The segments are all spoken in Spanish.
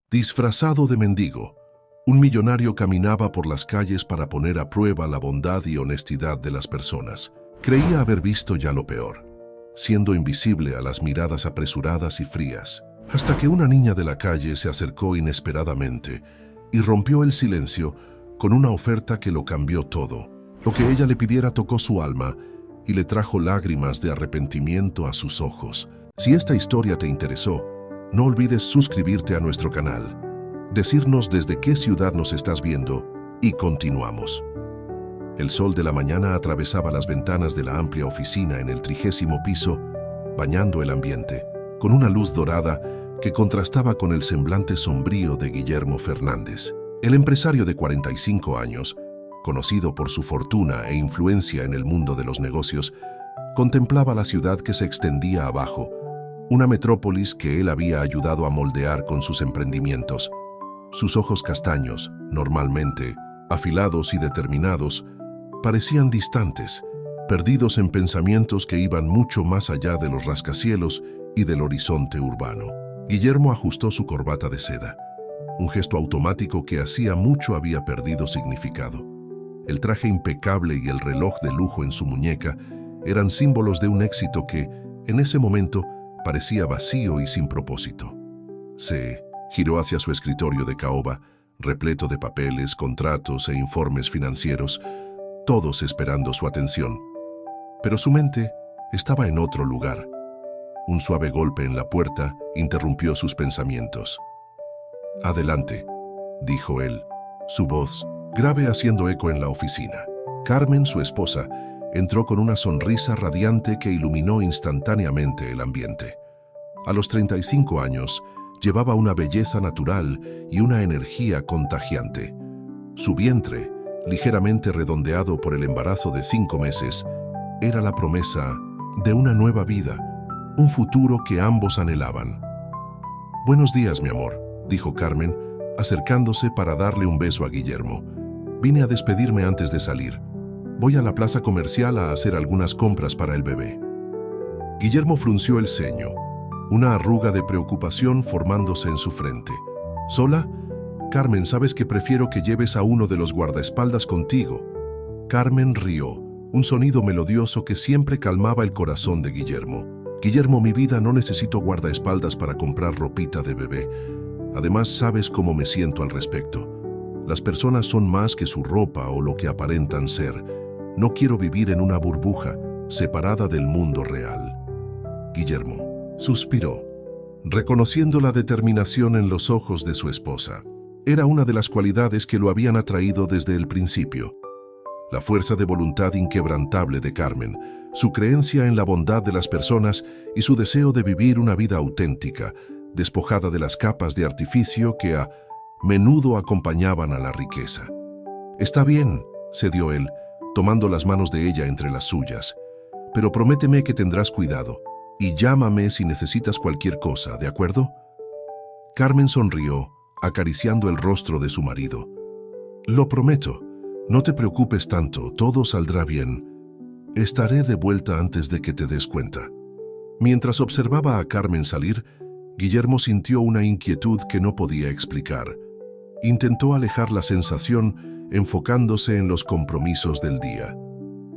Disfrazado de mendigo, un millonario caminaba por las calles para poner a prueba la bondad y honestidad de las personas. Creía haber visto ya lo peor, siendo invisible a las miradas apresuradas y frías, hasta que una niña de la calle se acercó inesperadamente y rompió el silencio con una oferta que lo cambió todo. Lo que ella le pidiera tocó su alma y le trajo lágrimas de arrepentimiento a sus ojos. Si esta historia te interesó, no olvides suscribirte a nuestro canal, decirnos desde qué ciudad nos estás viendo y continuamos. El sol de la mañana atravesaba las ventanas de la amplia oficina en el 30º piso, bañando el ambiente, con una luz dorada que contrastaba con el semblante sombrío de Guillermo Fernández. El empresario de 45 años, conocido por su fortuna e influencia en el mundo de los negocios, contemplaba la ciudad que se extendía abajo, una metrópolis que él había ayudado a moldear con sus emprendimientos. Sus ojos castaños, normalmente afilados y determinados, parecían distantes, perdidos en pensamientos que iban mucho más allá de los rascacielos y del horizonte urbano. Guillermo ajustó su corbata de seda, un gesto automático que hacía mucho había perdido significado. El traje impecable y el reloj de lujo en su muñeca eran símbolos de un éxito que, en ese momento, parecía vacío y sin propósito. Se giró hacia su escritorio de caoba, repleto de papeles, contratos e informes financieros, todos esperando su atención. Pero su mente estaba en otro lugar. Un suave golpe en la puerta interrumpió sus pensamientos. «Adelante», dijo él, su voz grave haciendo eco en la oficina. Carmen, su esposa, entró con una sonrisa radiante que iluminó instantáneamente el ambiente. A los 35 años, llevaba una belleza natural y una energía contagiante. Su vientre, ligeramente redondeado por el embarazo de 5 meses, era la promesa de una nueva vida, un futuro que ambos anhelaban. «Buenos días, mi amor», dijo Carmen, acercándose para darle un beso a Guillermo. «Vine a despedirme antes de salir. Voy a la plaza comercial a hacer algunas compras para el bebé». Guillermo frunció el ceño, una arruga de preocupación formándose en su frente. «¿Sola? Carmen, sabes que prefiero que lleves a uno de los guardaespaldas contigo». Carmen rió, un sonido melodioso que siempre calmaba el corazón de Guillermo. «Guillermo, mi vida, no necesito guardaespaldas para comprar ropita de bebé. Además, sabes cómo me siento al respecto. Las personas son más que su ropa o lo que aparentan ser. No quiero vivir en una burbuja, separada del mundo real». Guillermo suspiró, reconociendo la determinación en los ojos de su esposa. Era una de las cualidades que lo habían atraído desde el principio. La fuerza de voluntad inquebrantable de Carmen, su creencia en la bondad de las personas y su deseo de vivir una vida auténtica, despojada de las capas de artificio que a menudo acompañaban a la riqueza. «Está bien», cedió él, tomando las manos de ella entre las suyas, «pero prométeme que tendrás cuidado y llámame si necesitas cualquier cosa, ¿de acuerdo?» Carmen sonrió, acariciando el rostro de su marido. «Lo prometo. No te preocupes tanto, todo saldrá bien. Estaré de vuelta antes de que te des cuenta». Mientras observaba a Carmen salir, Guillermo sintió una inquietud que no podía explicar. Intentó alejar la sensación enfocándose en los compromisos del día.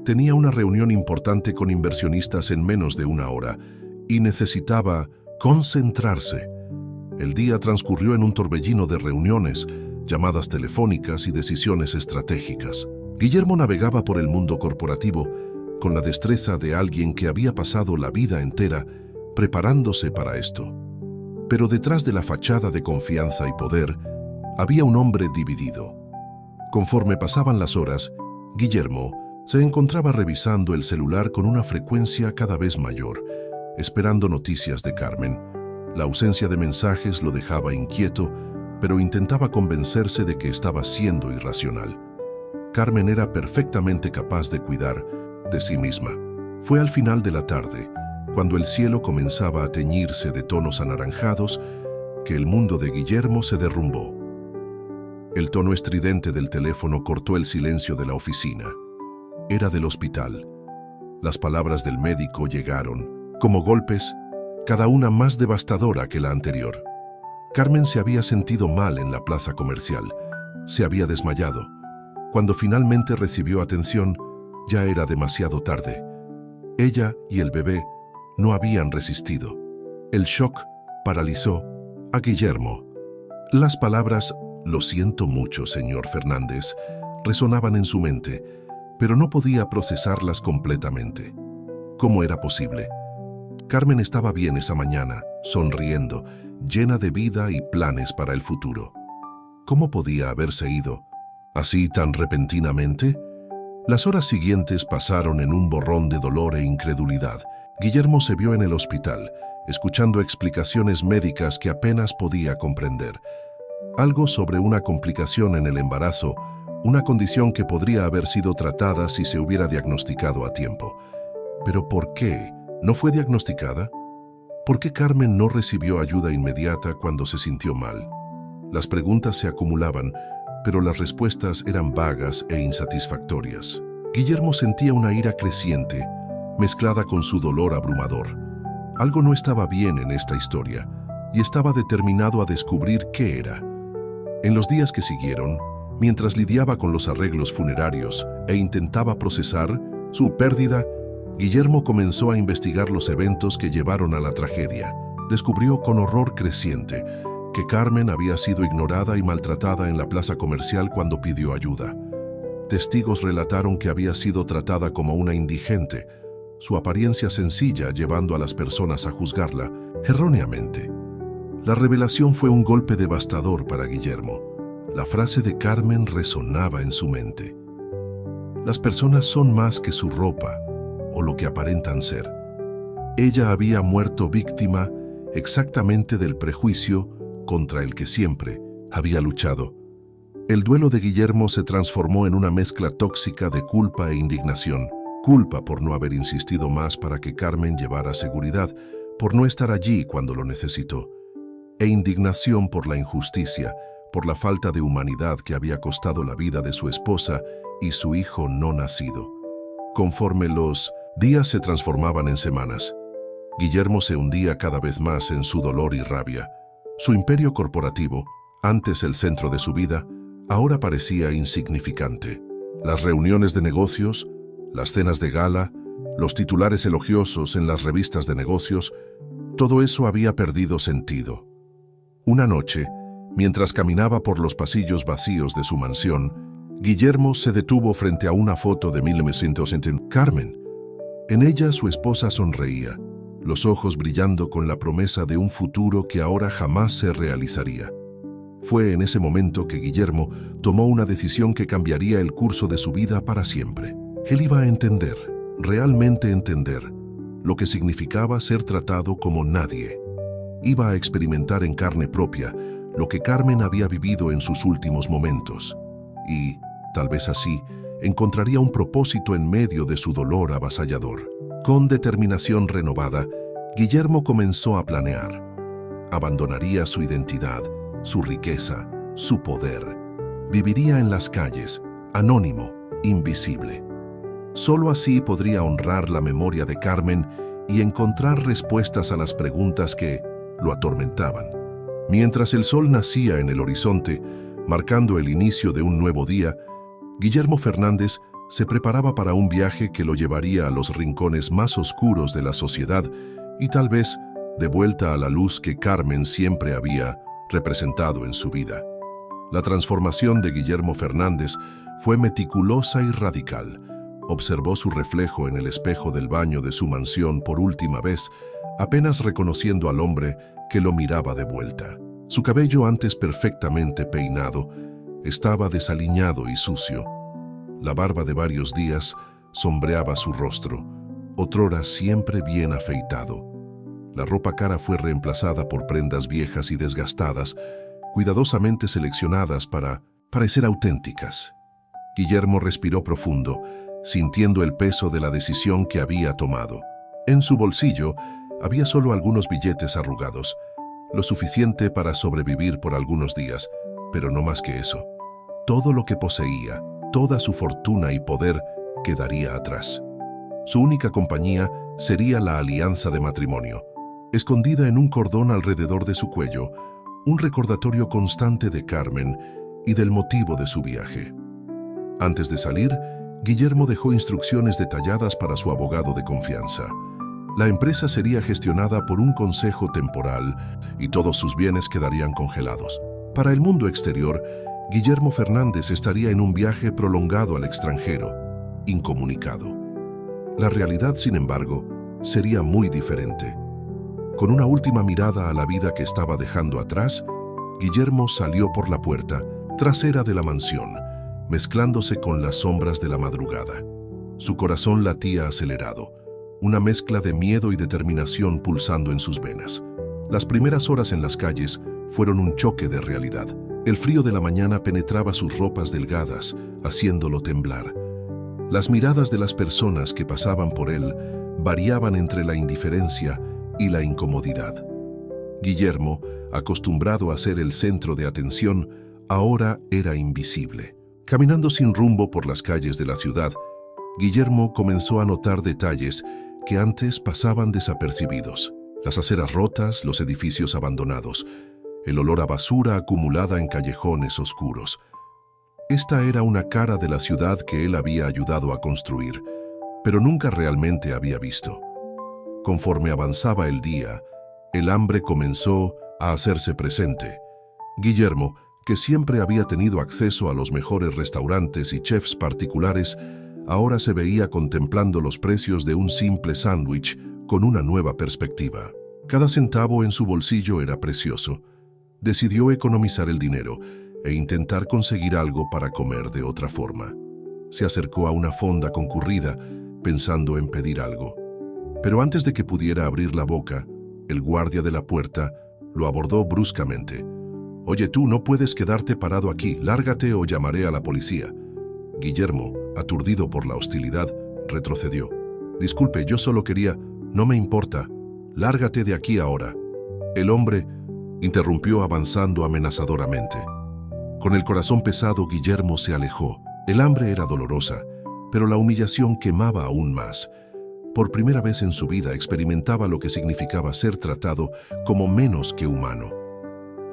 Tenía una reunión importante con inversionistas en menos de una hora y necesitaba concentrarse. El día transcurrió en un torbellino de reuniones, llamadas telefónicas y decisiones estratégicas. Guillermo navegaba por el mundo corporativo con la destreza de alguien que había pasado la vida entera preparándose para esto. Pero detrás de la fachada de confianza y poder, había un hombre dividido. Conforme pasaban las horas, Guillermo se encontraba revisando el celular con una frecuencia cada vez mayor, esperando noticias de Carmen. La ausencia de mensajes lo dejaba inquieto, pero intentaba convencerse de que estaba siendo irracional. Carmen era perfectamente capaz de cuidar de sí misma. Fue al final de la tarde, cuando el cielo comenzaba a teñirse de tonos anaranjados, que el mundo de Guillermo se derrumbó. El tono estridente del teléfono cortó el silencio de la oficina. Era del hospital. Las palabras del médico llegaron, como golpes, cada una más devastadora que la anterior. Carmen se había sentido mal en la plaza comercial. Se había desmayado. Cuando finalmente recibió atención, ya era demasiado tarde. Ella y el bebé no habían resistido. El shock paralizó a Guillermo. Las palabras «Lo siento mucho, señor Fernández» resonaban en su mente, pero no podía procesarlas completamente. ¿Cómo era posible? Carmen estaba bien esa mañana, sonriendo, llena de vida y planes para el futuro. ¿Cómo podía haberse ido así tan repentinamente? Las horas siguientes pasaron en un borrón de dolor e incredulidad. Guillermo se vio en el hospital, escuchando explicaciones médicas que apenas podía comprender. Algo sobre una complicación en el embarazo, una condición que podría haber sido tratada si se hubiera diagnosticado a tiempo. ¿Pero por qué no fue diagnosticada? ¿Por qué Carmen no recibió ayuda inmediata cuando se sintió mal? Las preguntas se acumulaban, pero las respuestas eran vagas e insatisfactorias. Guillermo sentía una ira creciente, mezclada con su dolor abrumador. Algo no estaba bien en esta historia, y estaba determinado a descubrir qué era. En los días que siguieron, mientras lidiaba con los arreglos funerarios e intentaba procesar su pérdida, Guillermo comenzó a investigar los eventos que llevaron a la tragedia. Descubrió con horror creciente que Carmen había sido ignorada y maltratada en la plaza comercial cuando pidió ayuda. Testigos relataron que había sido tratada como una indigente, su apariencia sencilla llevando a las personas a juzgarla erróneamente. La revelación fue un golpe devastador para Guillermo. La frase de Carmen resonaba en su mente. Las personas son más que su ropa o lo que aparentan ser. Ella había muerto víctima exactamente del prejuicio contra el que siempre había luchado. El duelo de Guillermo se transformó en una mezcla tóxica de culpa e indignación. Culpa por no haber insistido más para que Carmen llevara seguridad, por no estar allí cuando lo necesitó. E indignación por la injusticia, por la falta de humanidad que había costado la vida de su esposa y su hijo no nacido. Conforme los días se transformaban en semanas, Guillermo se hundía cada vez más en su dolor y rabia. Su imperio corporativo, antes el centro de su vida, ahora parecía insignificante. Las reuniones de negocios, las cenas de gala, los titulares elogiosos en las revistas de negocios, todo eso había perdido sentido. Una noche, mientras caminaba por los pasillos vacíos de su mansión, Guillermo se detuvo frente a una foto de 1970. Carmen. En ella su esposa sonreía, los ojos brillando con la promesa de un futuro que ahora jamás se realizaría. Fue en ese momento que Guillermo tomó una decisión que cambiaría el curso de su vida para siempre. Él iba a entender, realmente entender, lo que significaba ser tratado como nadie. Iba a experimentar en carne propia lo que Carmen había vivido en sus últimos momentos. Y, tal vez así, encontraría un propósito en medio de su dolor avasallador. Con determinación renovada, Guillermo comenzó a planear. Abandonaría su identidad, su riqueza, su poder. Viviría en las calles, anónimo, invisible. Solo así podría honrar la memoria de Carmen y encontrar respuestas a las preguntas que lo atormentaban. Mientras el sol nacía en el horizonte, marcando el inicio de un nuevo día, Guillermo Fernández se preparaba para un viaje que lo llevaría a los rincones más oscuros de la sociedad y tal vez de vuelta a la luz que Carmen siempre había representado en su vida. La transformación de Guillermo Fernández fue meticulosa y radical. Observó su reflejo en el espejo del baño de su mansión por última vez, apenas reconociendo al hombre que lo miraba de vuelta. Su cabello, antes perfectamente peinado, estaba desaliñado y sucio. La barba de varios días sombreaba su rostro, otrora siempre bien afeitado. La ropa cara fue reemplazada por prendas viejas y desgastadas, cuidadosamente seleccionadas para parecer auténticas. Guillermo respiró profundo, sintiendo el peso de la decisión que había tomado. En su bolsillo había solo algunos billetes arrugados, lo suficiente para sobrevivir por algunos días, pero no más que eso. Todo lo que poseía, toda su fortuna y poder quedaría atrás. Su única compañía sería la alianza de matrimonio. Escondida en un cordón alrededor de su cuello, un recordatorio constante de Carmen y del motivo de su viaje. Antes de salir, Guillermo dejó instrucciones detalladas para su abogado de confianza. La empresa sería gestionada por un consejo temporal y todos sus bienes quedarían congelados. Para el mundo exterior, Guillermo Fernández estaría en un viaje prolongado al extranjero, incomunicado. La realidad, sin embargo, sería muy diferente. Con una última mirada a la vida que estaba dejando atrás, Guillermo salió por la puerta trasera de la mansión, mezclándose con las sombras de la madrugada. Su corazón latía acelerado, una mezcla de miedo y determinación pulsando en sus venas. Las primeras horas en las calles fueron un choque de realidad. El frío de la mañana penetraba sus ropas delgadas, haciéndolo temblar. Las miradas de las personas que pasaban por él variaban entre la indiferencia y la incomodidad. Guillermo, acostumbrado a ser el centro de atención, ahora era invisible. Caminando sin rumbo por las calles de la ciudad, Guillermo comenzó a notar detalles que antes pasaban desapercibidos. Las aceras rotas, los edificios abandonados, el olor a basura acumulada en callejones oscuros. Esta era una cara de la ciudad que él había ayudado a construir, pero nunca realmente había visto. Conforme avanzaba el día, el hambre comenzó a hacerse presente. Guillermo, que siempre había tenido acceso a los mejores restaurantes y chefs particulares, ahora se veía contemplando los precios de un simple sándwich con una nueva perspectiva. Cada centavo en su bolsillo era precioso. Decidió economizar el dinero e intentar conseguir algo para comer de otra forma. Se acercó a una fonda concurrida, pensando en pedir algo. Pero antes de que pudiera abrir la boca, el guardia de la puerta lo abordó bruscamente. «Oye, tú no puedes quedarte parado aquí, lárgate o llamaré a la policía». Guillermo, aturdido por la hostilidad, retrocedió. «Disculpe, yo solo quería... No me importa. Lárgate de aquí ahora». El hombre interrumpió avanzando amenazadoramente. Con el corazón pesado, Guillermo se alejó. El hambre era dolorosa, pero la humillación quemaba aún más. Por primera vez en su vida experimentaba lo que significaba ser tratado como menos que humano.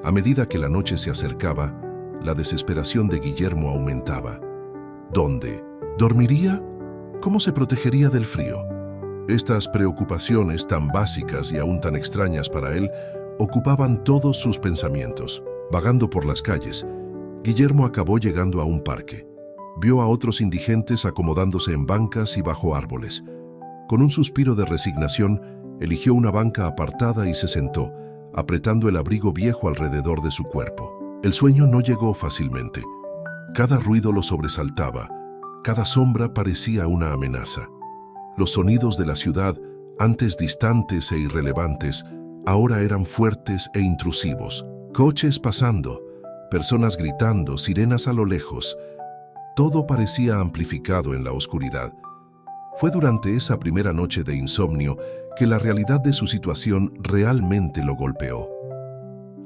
A medida que la noche se acercaba, la desesperación de Guillermo aumentaba. ¿Dónde? ¿Dormiría? ¿Cómo se protegería del frío? Estas preocupaciones tan básicas y aún tan extrañas para él ocupaban todos sus pensamientos. Vagando por las calles, Guillermo acabó llegando a un parque. Vio a otros indigentes acomodándose en bancas y bajo árboles. Con un suspiro de resignación, eligió una banca apartada y se sentó, apretando el abrigo viejo alrededor de su cuerpo. El sueño no llegó fácilmente. Cada ruido lo sobresaltaba, cada sombra parecía una amenaza. Los sonidos de la ciudad, antes distantes e irrelevantes, ahora eran fuertes e intrusivos. Coches pasando, personas gritando, sirenas a lo lejos. Todo parecía amplificado en la oscuridad. Fue durante esa primera noche de insomnio que la realidad de su situación realmente lo golpeó.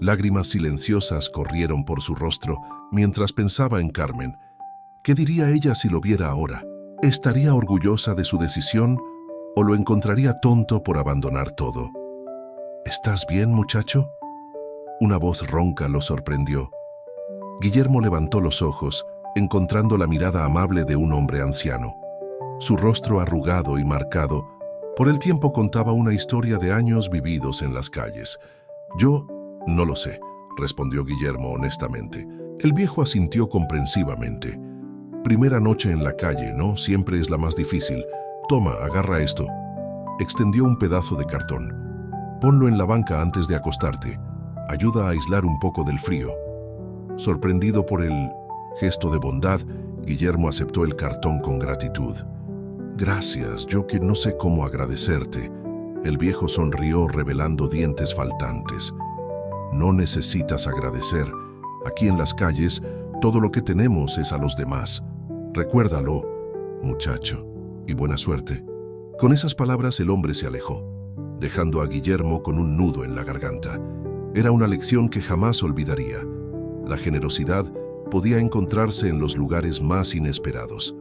Lágrimas silenciosas corrieron por su rostro mientras pensaba en Carmen. ¿Qué diría ella si lo viera ahora? ¿Estaría orgullosa de su decisión o lo encontraría tonto por abandonar todo? ¿Estás bien, muchacho?, una voz ronca lo sorprendió. Guillermo levantó los ojos, encontrando la mirada amable de un hombre anciano. Su rostro arrugado y marcado por el tiempo contaba una historia de años vividos en las calles. «Yo no lo sé», respondió Guillermo honestamente. El viejo asintió comprensivamente. «Primera noche en la calle, ¿no? Siempre es la más difícil. Toma, agarra esto». Extendió un pedazo de cartón. «Ponlo en la banca antes de acostarte. Ayuda a aislar un poco del frío». Sorprendido por el gesto de bondad, Guillermo aceptó el cartón con gratitud. «Gracias, yo que no sé cómo agradecerte». El viejo sonrió revelando dientes faltantes. «No necesitas agradecer. Aquí en las calles, todo lo que tenemos es a los demás. Recuérdalo, muchacho, y buena suerte». Con esas palabras el hombre se alejó, dejando a Guillermo con un nudo en la garganta. Era una lección que jamás olvidaría. La generosidad podía encontrarse en los lugares más inesperados.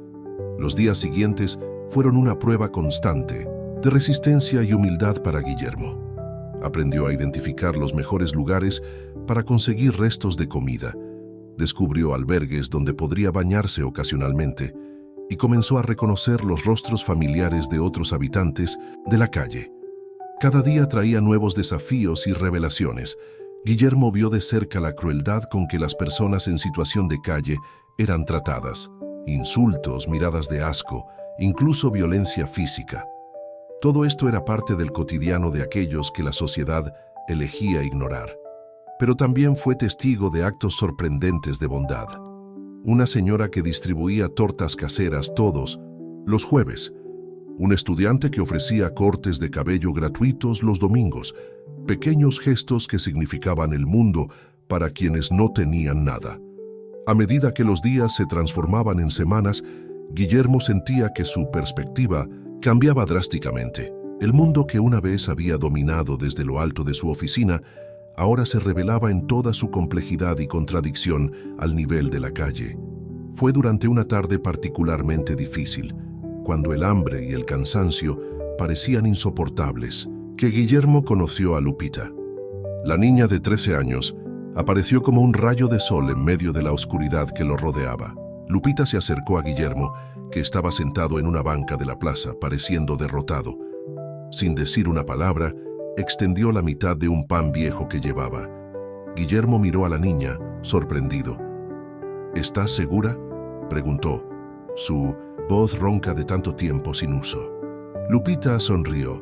Los días siguientes fueron una prueba constante de resistencia y humildad para Guillermo. Aprendió a identificar los mejores lugares para conseguir restos de comida. Descubrió albergues donde podría bañarse ocasionalmente y comenzó a reconocer los rostros familiares de otros habitantes de la calle. Cada día traía nuevos desafíos y revelaciones. Guillermo vio de cerca la crueldad con que las personas en situación de calle eran tratadas. Insultos, miradas de asco, incluso violencia física. Todo esto era parte del cotidiano de aquellos que la sociedad elegía ignorar. Pero también fue testigo de actos sorprendentes de bondad. Una señora que distribuía tortas caseras todos los jueves. Un estudiante que ofrecía cortes de cabello gratuitos los domingos. Pequeños gestos que significaban el mundo para quienes no tenían nada. A medida que los días se transformaban en semanas, Guillermo sentía que su perspectiva cambiaba drásticamente. El mundo que una vez había dominado desde lo alto de su oficina, ahora se revelaba en toda su complejidad y contradicción al nivel de la calle. Fue durante una tarde particularmente difícil, cuando el hambre y el cansancio parecían insoportables, que Guillermo conoció a Lupita. La niña de 13 años apareció como un rayo de sol en medio de la oscuridad que lo rodeaba. Lupita se acercó a Guillermo, que estaba sentado en una banca de la plaza, pareciendo derrotado. Sin decir una palabra, extendió la mitad de un pan viejo que llevaba. Guillermo miró a la niña, sorprendido. ¿Estás segura?, preguntó, su voz ronca de tanto tiempo sin uso. Lupita sonrió,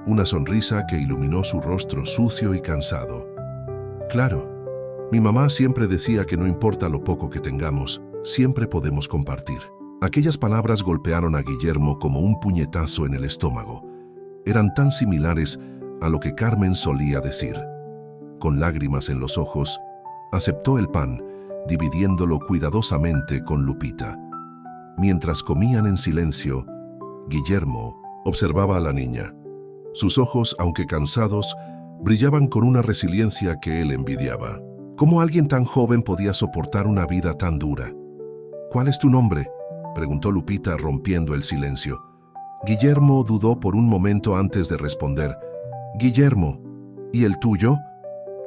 una sonrisa que iluminó su rostro sucio y cansado. Claro, mi mamá siempre decía que no importa lo poco que tengamos, siempre podemos compartir. Aquellas palabras golpearon a Guillermo como un puñetazo en el estómago. Eran tan similares a lo que Carmen solía decir. Con lágrimas en los ojos, aceptó el pan, dividiéndolo cuidadosamente con Lupita. Mientras comían en silencio, Guillermo observaba a la niña. Sus ojos, aunque cansados, brillaban con una resiliencia que él envidiaba. ¿Cómo alguien tan joven podía soportar una vida tan dura? ¿Cuál es tu nombre?, preguntó Lupita, rompiendo el silencio. Guillermo dudó por un momento antes de responder. Guillermo, ¿y el tuyo?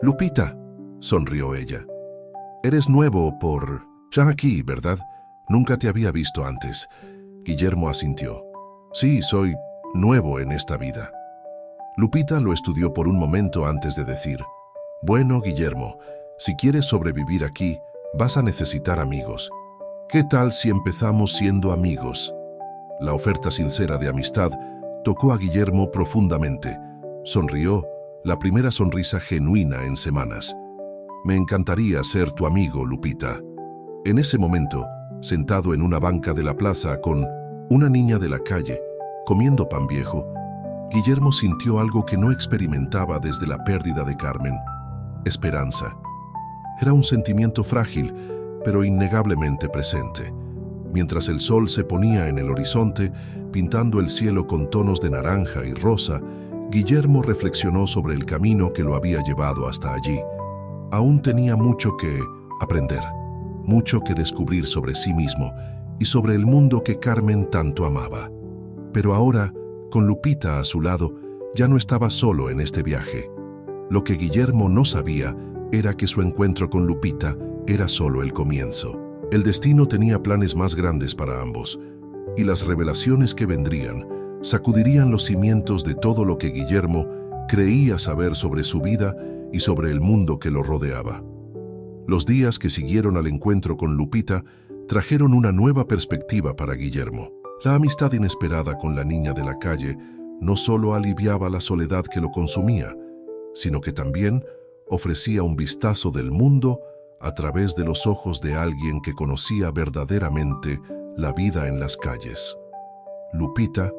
Lupita, sonrió ella. Eres nuevo ya aquí, ¿verdad? Nunca te había visto antes. Guillermo asintió. Sí, soy nuevo en esta vida. Lupita lo estudió por un momento antes de decir. Bueno, Guillermo, si quieres sobrevivir aquí, vas a necesitar amigos. ¿Qué tal si empezamos siendo amigos? La oferta sincera de amistad tocó a Guillermo profundamente. Sonrió, la primera sonrisa genuina en semanas. Me encantaría ser tu amigo, Lupita. En ese momento, sentado en una banca de la plaza con una niña de la calle, comiendo pan viejo, Guillermo sintió algo que no experimentaba desde la pérdida de Carmen: esperanza. Era un sentimiento frágil, pero innegablemente presente. Mientras el sol se ponía en el horizonte, pintando el cielo con tonos de naranja y rosa, Guillermo reflexionó sobre el camino que lo había llevado hasta allí. Aún tenía mucho que aprender, mucho que descubrir sobre sí mismo y sobre el mundo que Carmen tanto amaba. Pero ahora, con Lupita a su lado, ya no estaba solo en este viaje. Lo que Guillermo no sabía era que su encuentro con Lupita era solo el comienzo. El destino tenía planes más grandes para ambos, y las revelaciones que vendrían sacudirían los cimientos de todo lo que Guillermo creía saber sobre su vida y sobre el mundo que lo rodeaba. Los días que siguieron al encuentro con Lupita trajeron una nueva perspectiva para Guillermo. La amistad inesperada con la niña de la calle no solo aliviaba la soledad que lo consumía, sino que también ofrecía un vistazo del mundo a través de los ojos de alguien que conocía verdaderamente la vida en las calles. Lupita,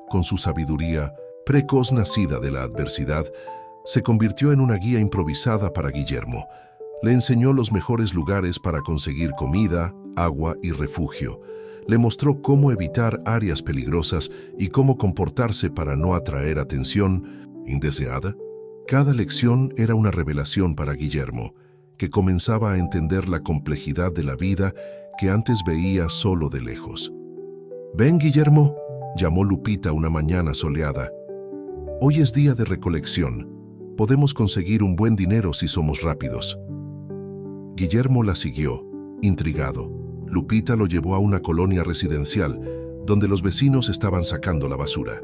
con su sabiduría precoz nacida de la adversidad, se convirtió en una guía improvisada para Guillermo. Le enseñó los mejores lugares para conseguir comida, agua y refugio. Le mostró cómo evitar áreas peligrosas y cómo comportarse para no atraer atención indeseada. Cada lección era una revelación para Guillermo, que comenzaba a entender la complejidad de la vida que antes veía solo de lejos. «Ven, Guillermo», llamó Lupita una mañana soleada. «Hoy es día de recolección. Podemos conseguir un buen dinero si somos rápidos. Guillermo la siguió, intrigado. Lupita lo llevó a una colonia residencial, donde los vecinos estaban sacando la basura.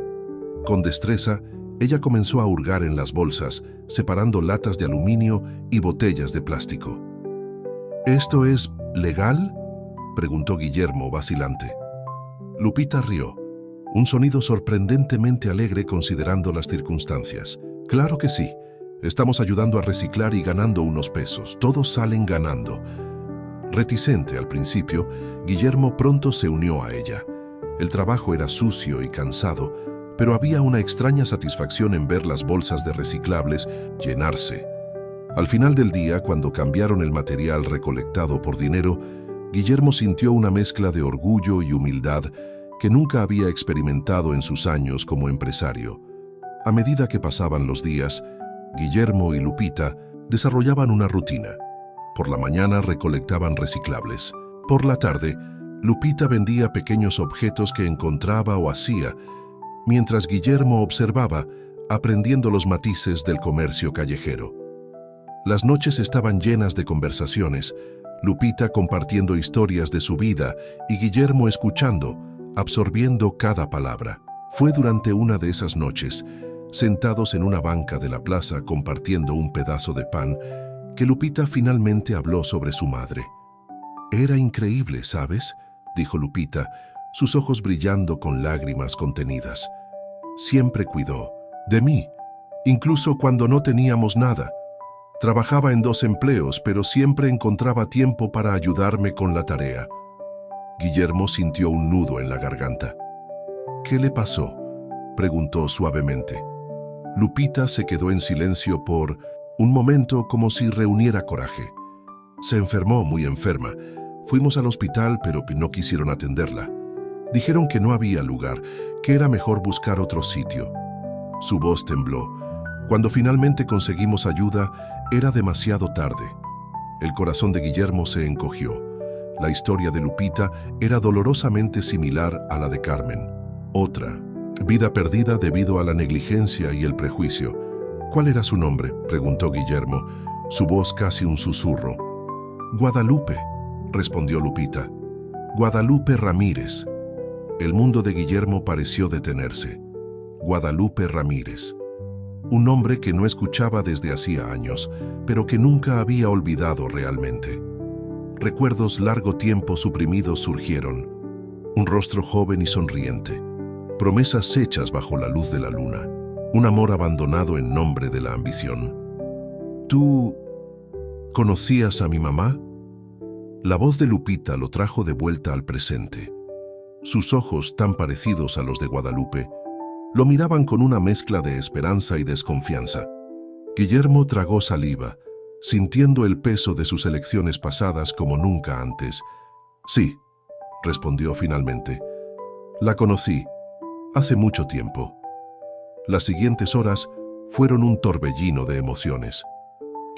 Con destreza, ella comenzó a hurgar en las bolsas, separando latas de aluminio y botellas de plástico. ¿Esto es legal?, preguntó Guillermo, vacilante. Lupita rió, un sonido sorprendentemente alegre considerando las circunstancias. Claro que sí. Estamos ayudando a reciclar y ganando unos pesos. Todos salen ganando. Reticente al principio, Guillermo pronto se unió a ella. El trabajo era sucio y cansado, pero había una extraña satisfacción en ver las bolsas de reciclables llenarse. Al final del día, cuando cambiaron el material recolectado por dinero, Guillermo sintió una mezcla de orgullo y humildad que nunca había experimentado en sus años como empresario. A medida que pasaban los días, Guillermo y Lupita desarrollaban una rutina. Por la mañana recolectaban reciclables. Por la tarde, Lupita vendía pequeños objetos que encontraba o hacía, mientras Guillermo observaba, aprendiendo los matices del comercio callejero. Las noches estaban llenas de conversaciones, Lupita compartiendo historias de su vida y Guillermo escuchando, absorbiendo cada palabra. Fue durante una de esas noches, sentados en una banca de la plaza compartiendo un pedazo de pan, que Lupita finalmente habló sobre su madre. «Era increíble, ¿sabes?», dijo Lupita, sus ojos brillando con lágrimas contenidas. «Siempre cuidó de mí, incluso cuando no teníamos nada. Trabajaba en 2 empleos, pero siempre encontraba tiempo para ayudarme con la tarea». Guillermo sintió un nudo en la garganta. «¿Qué le pasó?», preguntó suavemente. Lupita se quedó en silencio por un momento, como si reuniera coraje. «Se enfermó, muy enferma. Fuimos al hospital, pero no quisieron atenderla. Dijeron que no había lugar, que era mejor buscar otro sitio». Su voz tembló. Cuando finalmente conseguimos ayuda, era demasiado tarde. El corazón de Guillermo se encogió. La historia de Lupita era dolorosamente similar a la de Carmen. Otra vida perdida debido a la negligencia y el prejuicio. «¿Cuál era su nombre?», preguntó Guillermo, su voz casi un susurro. «Guadalupe», respondió Lupita. «Guadalupe Ramírez». El mundo de Guillermo pareció detenerse. Guadalupe Ramírez. Un nombre que no escuchaba desde hacía años, pero que nunca había olvidado realmente. Recuerdos largo tiempo suprimidos surgieron. Un rostro joven y sonriente. Promesas hechas bajo la luz de la luna. Un amor abandonado en nombre de la ambición. «¿Tú conocías a mi mamá?». La voz de Lupita lo trajo de vuelta al presente. Sus ojos, tan parecidos a los de Guadalupe, lo miraban con una mezcla de esperanza y desconfianza. Guillermo tragó saliva, sintiendo el peso de sus elecciones pasadas como nunca antes. «Sí», respondió finalmente. «La conocí, hace mucho tiempo». Las siguientes horas fueron un torbellino de emociones.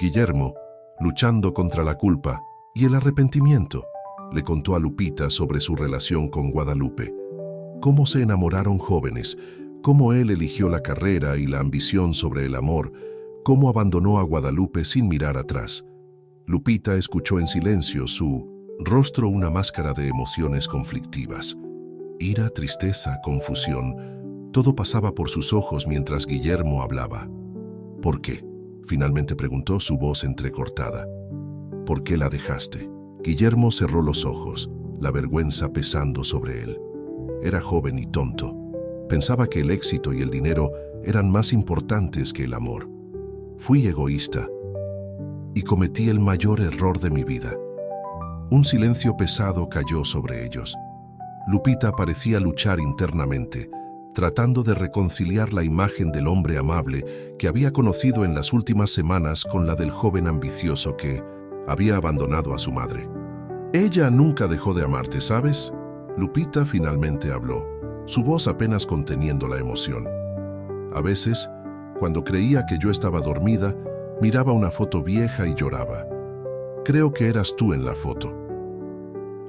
Guillermo, luchando contra la culpa y el arrepentimiento, le contó a Lupita sobre su relación con Guadalupe. Cómo se enamoraron jóvenes, cómo él eligió la carrera y la ambición sobre el amor, cómo abandonó a Guadalupe sin mirar atrás. Lupita escuchó en silencio, su rostro una máscara de emociones conflictivas. Ira, tristeza, confusión, todo pasaba por sus ojos mientras Guillermo hablaba. «¿Por qué?», finalmente preguntó, su voz entrecortada. «¿Por qué la dejaste?». Guillermo cerró los ojos, la vergüenza pesando sobre él. Era joven y tonto. Pensaba que el éxito y el dinero eran más importantes que el amor. «Fui egoísta y cometí el mayor error de mi vida». Un silencio pesado cayó sobre ellos. Lupita parecía luchar internamente, tratando de reconciliar la imagen del hombre amable que había conocido en las últimas semanas con la del joven ambicioso que había abandonado a su madre. «Ella nunca dejó de amarte, ¿sabes?». Lupita finalmente habló, su voz apenas conteniendo la emoción. «A veces, cuando creía que yo estaba dormida, miraba una foto vieja y lloraba. Creo que eras tú en la foto».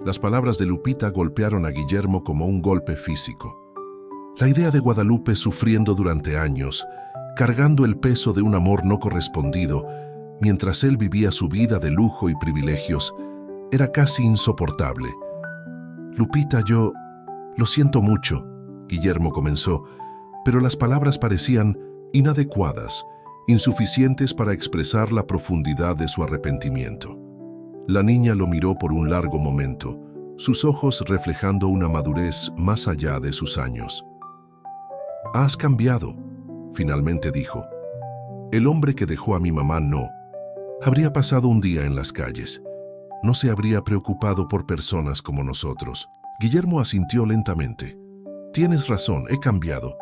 Las palabras de Lupita golpearon a Guillermo como un golpe físico. La idea de Guadalupe sufriendo durante años, cargando el peso de un amor no correspondido, mientras él vivía su vida de lujo y privilegios, era casi insoportable. «Lupita, yo... lo siento mucho», Guillermo comenzó, pero las palabras parecían inadecuadas, insuficientes para expresar la profundidad de su arrepentimiento. La niña lo miró por un largo momento, sus ojos reflejando una madurez más allá de sus años. «Has cambiado», finalmente dijo. «El hombre que dejó a mi mamá no. Habría pasado un día en las calles. No se habría preocupado por personas como nosotros». Guillermo asintió lentamente. «Tienes razón, he cambiado.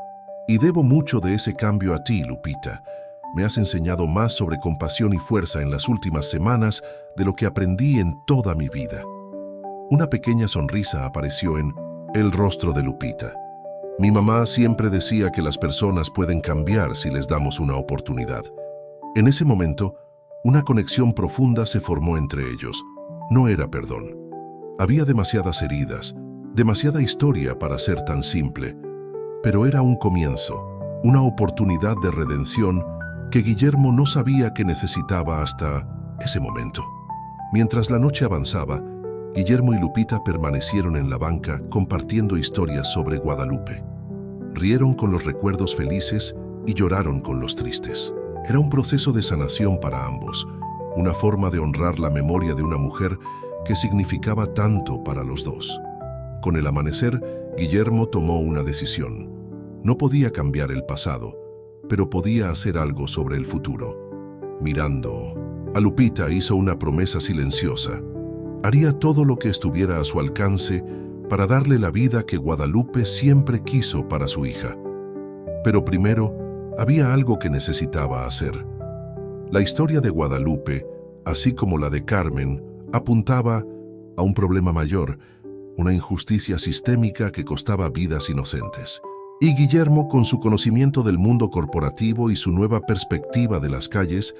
Y debo mucho de ese cambio a ti, Lupita. Me has enseñado más sobre compasión y fuerza en las últimas semanas de lo que aprendí en toda mi vida». Una pequeña sonrisa apareció en el rostro de Lupita. «Mi mamá siempre decía que las personas pueden cambiar si les damos una oportunidad». En ese momento, una conexión profunda se formó entre ellos. No era perdón. Había demasiadas heridas, demasiada historia para ser tan simple, pero era un comienzo, una oportunidad de redención que Guillermo no sabía que necesitaba hasta ese momento. Mientras la noche avanzaba, Guillermo y Lupita permanecieron en la banca compartiendo historias sobre Guadalupe. Rieron con los recuerdos felices y lloraron con los tristes. Era un proceso de sanación para ambos, una forma de honrar la memoria de una mujer que significaba tanto para los dos. Con el amanecer, Guillermo tomó una decisión. No podía cambiar el pasado, pero podía hacer algo sobre el futuro. Mirando a Lupita, hizo una promesa silenciosa. Haría todo lo que estuviera a su alcance para darle la vida que Guadalupe siempre quiso para su hija. Pero primero, había algo que necesitaba hacer. La historia de Guadalupe, así como la de Carmen, apuntaba a un problema mayor, una injusticia sistémica que costaba vidas inocentes. Y Guillermo, con su conocimiento del mundo corporativo y su nueva perspectiva de las calles,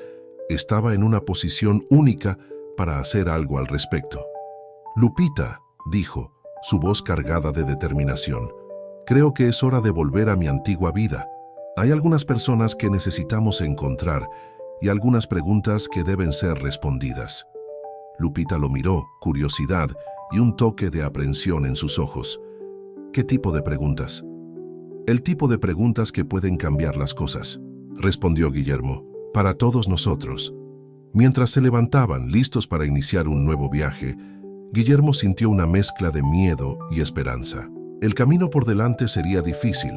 estaba en una posición única para hacer algo al respecto. «Lupita», dijo, su voz cargada de determinación, «creo que es hora de volver a mi antigua vida. Hay algunas personas que necesitamos encontrar y algunas preguntas que deben ser respondidas». Lupita lo miró, curiosidad y un toque de aprensión en sus ojos. «¿Qué tipo de preguntas?» «El tipo de preguntas que pueden cambiar las cosas», respondió Guillermo, «para todos nosotros». Mientras se levantaban, listos para iniciar un nuevo viaje, Guillermo sintió una mezcla de miedo y esperanza. El camino por delante sería difícil,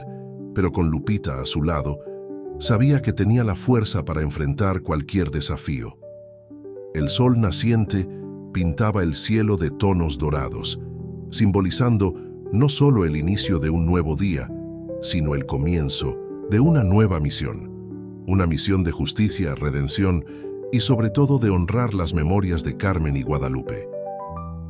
pero con Lupita a su lado, sabía que tenía la fuerza para enfrentar cualquier desafío. El sol naciente pintaba el cielo de tonos dorados, simbolizando no solo el inicio de un nuevo día, sino el comienzo de una nueva misión. Una misión de justicia, redención y sobre todo de honrar las memorias de Carmen y Guadalupe.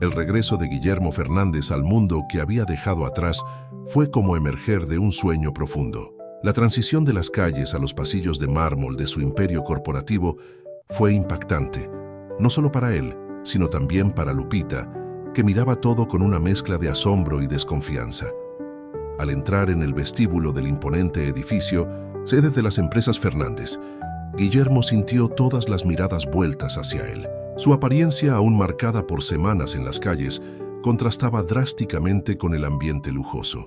El regreso de Guillermo Fernández al mundo que había dejado atrás fue como emerger de un sueño profundo. La transición de las calles a los pasillos de mármol de su imperio corporativo fue impactante, no solo para él, sino también para Lupita, que miraba todo con una mezcla de asombro y desconfianza. Al entrar en el vestíbulo del imponente edificio, sede de las empresas Fernández, Guillermo sintió todas las miradas vueltas hacia él. Su apariencia, aún marcada por semanas en las calles, contrastaba drásticamente con el ambiente lujoso.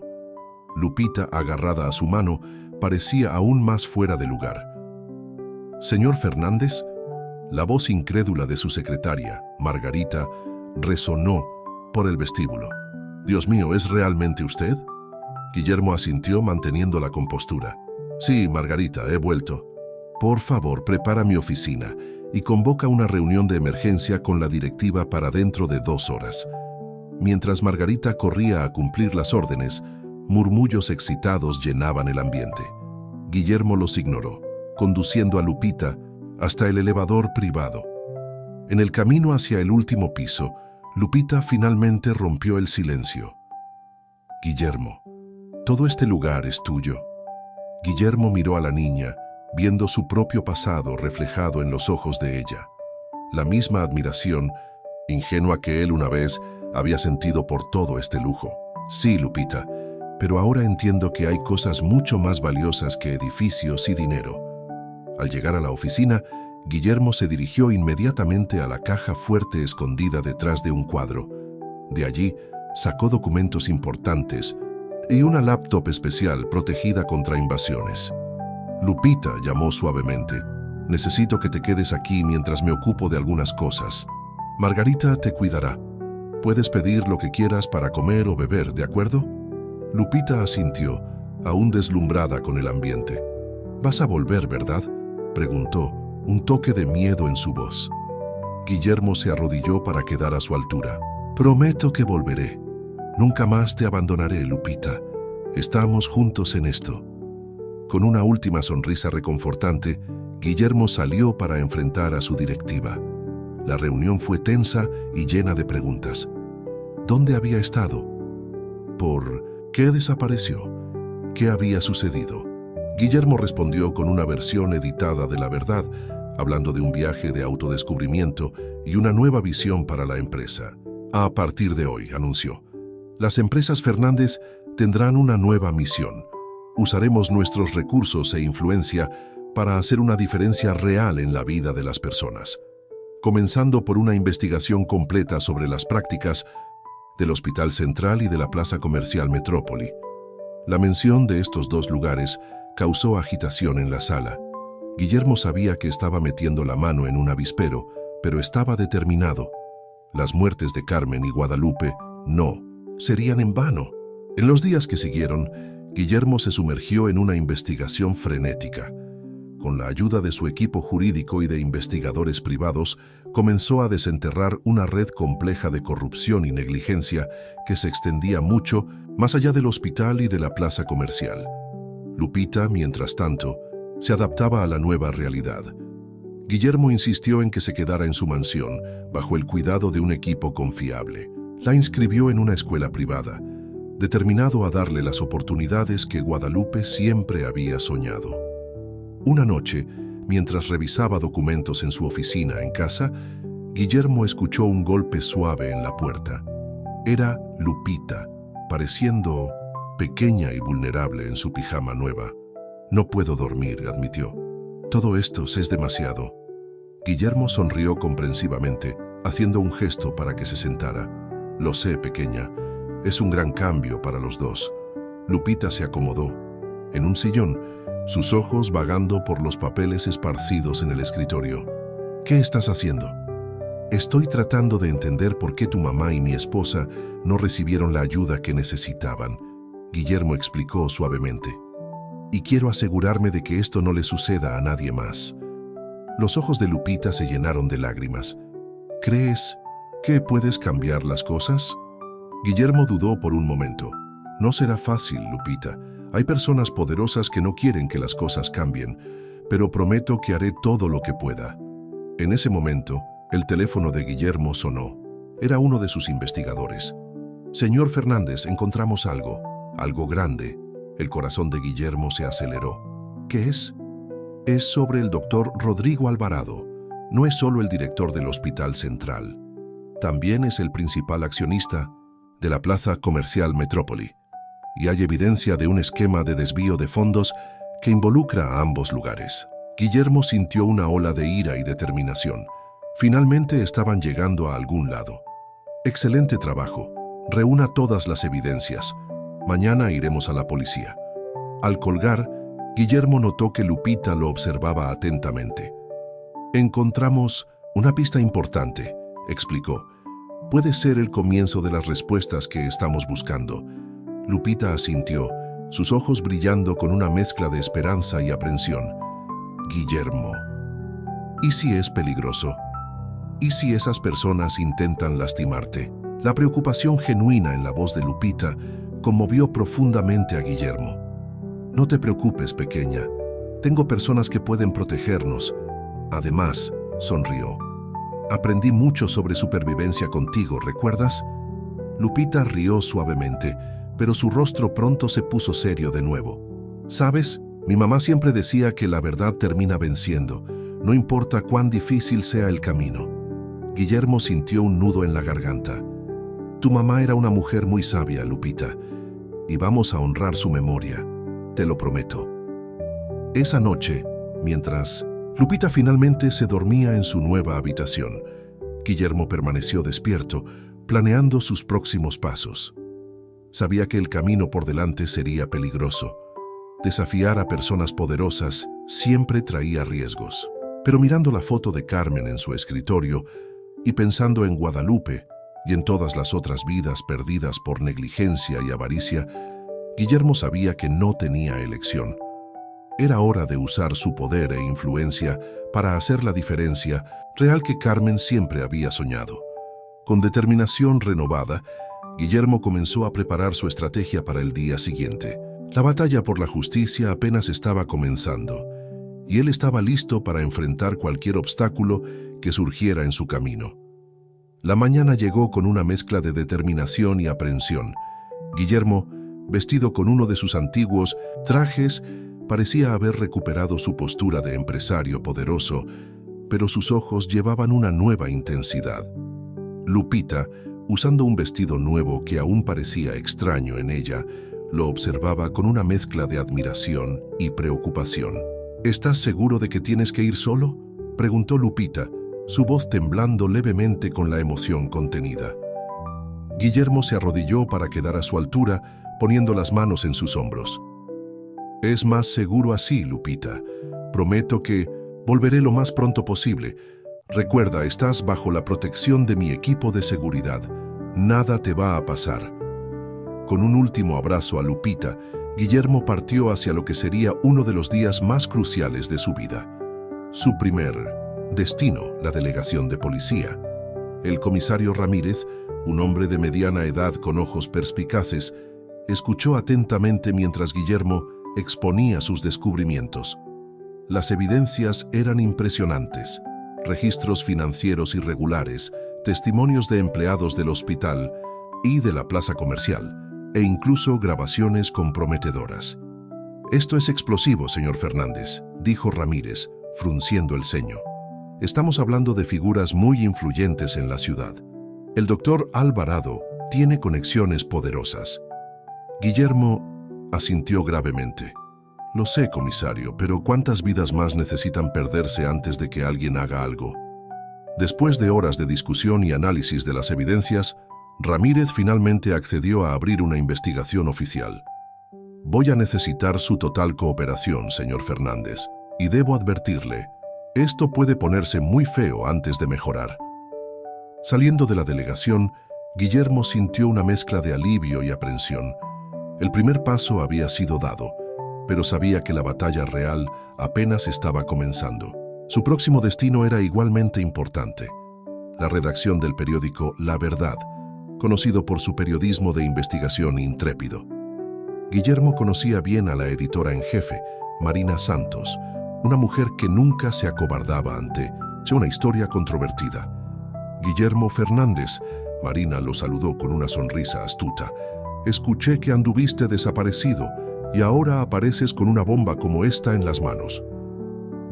Lupita, agarrada a su mano, parecía aún más fuera de lugar. «¿Señor Fernández?». La voz incrédula de su secretaria, Margarita, resonó por el vestíbulo. «Dios mío, ¿es realmente usted?». Guillermo asintió manteniendo la compostura. «Sí, Margarita, he vuelto. Por favor, prepara mi oficina y convoca una reunión de emergencia con la directiva para dentro de 2 horas». Mientras Margarita corría a cumplir las órdenes, murmullos excitados llenaban el ambiente. Guillermo los ignoró, conduciendo a Lupita hasta el elevador privado. En el camino hacia el último piso, Lupita finalmente rompió el silencio. «Guillermo, todo este lugar es tuyo». Guillermo miró a la niña, viendo su propio pasado reflejado en los ojos de ella. La misma admiración, ingenua que él una vez había sentido por todo este lujo. «Sí, Lupita, pero ahora entiendo que hay cosas mucho más valiosas que edificios y dinero». Al llegar a la oficina, Guillermo se dirigió inmediatamente a la caja fuerte escondida detrás de un cuadro. De allí, sacó documentos importantes y una laptop especial protegida contra invasiones. Lupita, llamó suavemente. Necesito que te quedes aquí mientras me ocupo de algunas cosas. Margarita te cuidará. Puedes pedir lo que quieras para comer o beber, ¿de acuerdo? Lupita asintió, aún deslumbrada con el ambiente. ¿Vas a volver, verdad?, preguntó, un toque de miedo en su voz. Guillermo se arrodilló para quedar a su altura. Prometo que volveré. Nunca más te abandonaré, Lupita. Estamos juntos en esto. Con una última sonrisa reconfortante, Guillermo salió para enfrentar a su directiva. La reunión fue tensa y llena de preguntas. ¿Dónde había estado? ¿Por qué desapareció? ¿Qué había sucedido? Guillermo respondió con una versión editada de la verdad, hablando de un viaje de autodescubrimiento y una nueva visión para la empresa. A partir de hoy, anunció, las empresas Fernández tendrán una nueva misión. Usaremos nuestros recursos e influencia para hacer una diferencia real en la vida de las personas, comenzando por una investigación completa sobre las prácticas del Hospital Central y de la Plaza Comercial Metrópoli. La mención de estos dos lugares causó agitación en la sala. Guillermo sabía que estaba metiendo la mano en un avispero, pero estaba determinado. Las muertes de Carmen y Guadalupe no serían en vano. En los días que siguieron, Guillermo se sumergió en una investigación frenética. Con la ayuda de su equipo jurídico y de investigadores privados, comenzó a desenterrar una red compleja de corrupción y negligencia que se extendía mucho más allá del hospital y de la plaza comercial. Lupita, mientras tanto, se adaptaba a la nueva realidad. Guillermo insistió en que se quedara en su mansión, bajo el cuidado de un equipo confiable. La inscribió en una escuela privada, determinado a darle las oportunidades que Guadalupe siempre había soñado. Una noche, mientras revisaba documentos en su oficina en casa, Guillermo escuchó un golpe suave en la puerta. Era Lupita, pareciendo pequeña y vulnerable en su pijama nueva. No puedo dormir, admitió. Todo esto es demasiado. Guillermo sonrió comprensivamente, haciendo un gesto para que se sentara. Lo sé, pequeña. Es un gran cambio para los dos. Lupita se acomodó en un sillón, sus ojos vagando por los papeles esparcidos en el escritorio. ¿Qué estás haciendo? Estoy tratando de entender por qué tu mamá y mi esposa no recibieron la ayuda que necesitaban, Guillermo explicó suavemente. Y quiero asegurarme de que esto no le suceda a nadie más. Los ojos de Lupita se llenaron de lágrimas. ¿Crees que puedes cambiar las cosas? Guillermo dudó por un momento. No será fácil, Lupita. Hay personas poderosas que no quieren que las cosas cambien, pero prometo que haré todo lo que pueda. En ese momento, el teléfono de Guillermo sonó. Era uno de sus investigadores. Señor Fernández, encontramos algo grande. El corazón de Guillermo se aceleró. ¿Qué es? Es sobre el doctor Rodrigo Alvarado. No es solo el director del Hospital Central. También es el principal accionista de la Plaza Comercial Metrópoli. Y hay evidencia de un esquema de desvío de fondos que involucra a ambos lugares. Guillermo sintió una ola de ira y determinación. Finalmente estaban llegando a algún lado. Excelente trabajo. Reúna todas las evidencias. Mañana iremos a la policía. Al colgar, Guillermo notó que Lupita lo observaba atentamente. Encontramos una pista importante, explicó. Puede ser el comienzo de las respuestas que estamos buscando. Lupita asintió, sus ojos brillando con una mezcla de esperanza y aprensión. Guillermo. ¿Y si es peligroso? ¿Y si esas personas intentan lastimarte? La preocupación genuina en la voz de Lupita conmovió profundamente a Guillermo. No te preocupes, pequeña. Tengo personas que pueden protegernos. Además, sonrió. Aprendí mucho sobre supervivencia contigo, ¿recuerdas? Lupita rió suavemente, pero su rostro pronto se puso serio de nuevo. ¿Sabes? Mi mamá siempre decía que la verdad termina venciendo, no importa cuán difícil sea el camino. Guillermo sintió un nudo en la garganta. Tu mamá era una mujer muy sabia, Lupita, y vamos a honrar su memoria, te lo prometo. Esa noche, mientras Lupita finalmente se dormía en su nueva habitación. Guillermo permaneció despierto, planeando sus próximos pasos. Sabía que el camino por delante sería peligroso. Desafiar a personas poderosas siempre traía riesgos. Pero mirando la foto de Carmen en su escritorio y pensando en Guadalupe y en todas las otras vidas perdidas por negligencia y avaricia, Guillermo sabía que no tenía elección. Era hora de usar su poder e influencia para hacer la diferencia real que Carmen siempre había soñado. Con determinación renovada, Guillermo comenzó a preparar su estrategia para el día siguiente. La batalla por la justicia apenas estaba comenzando, y él estaba listo para enfrentar cualquier obstáculo que surgiera en su camino. La mañana llegó con una mezcla de determinación y aprensión. Guillermo, vestido con uno de sus antiguos trajes, parecía haber recuperado su postura de empresario poderoso, pero sus ojos llevaban una nueva intensidad. Lupita, usando un vestido nuevo que aún parecía extraño en ella, lo observaba con una mezcla de admiración y preocupación. ¿Estás seguro de que tienes que ir solo?, preguntó Lupita, su voz temblando levemente con la emoción contenida. Guillermo se arrodilló para quedar a su altura, poniendo las manos en sus hombros. Es más seguro así, Lupita. Prometo que volveré lo más pronto posible. Recuerda, estás bajo la protección de mi equipo de seguridad. Nada te va a pasar. Con un último abrazo a Lupita, Guillermo partió hacia lo que sería uno de los días más cruciales de su vida. Su primer destino, la delegación de policía. El comisario Ramírez, un hombre de mediana edad con ojos perspicaces, escuchó atentamente mientras Guillermo exponía sus descubrimientos. Las evidencias eran impresionantes: registros financieros irregulares, testimonios de empleados del hospital y de la plaza comercial, e incluso grabaciones comprometedoras. «Esto es explosivo, señor Fernández», dijo Ramírez, frunciendo el ceño. «Estamos hablando de figuras muy influyentes en la ciudad. El doctor Alvarado tiene conexiones poderosas». Guillermo asintió gravemente. «Lo sé, comisario, pero ¿cuántas vidas más necesitan perderse antes de que alguien haga algo?». Después de horas de discusión y análisis de las evidencias, Ramírez finalmente accedió a abrir una investigación oficial. «Voy a necesitar su total cooperación, señor Fernández, y debo advertirle, esto puede ponerse muy feo antes de mejorar». Saliendo de la delegación, Guillermo sintió una mezcla de alivio y aprensión. El primer paso había sido dado, pero sabía que la batalla real apenas estaba comenzando. Su próximo destino era igualmente importante: la redacción del periódico La Verdad, conocido por su periodismo de investigación intrépido. Guillermo conocía bien a la editora en jefe, Marina Santos, una mujer que nunca se acobardaba ante una historia controvertida. «Guillermo Fernández», Marina lo saludó con una sonrisa astuta. «Escuché que anduviste desaparecido y ahora apareces con una bomba como esta en las manos».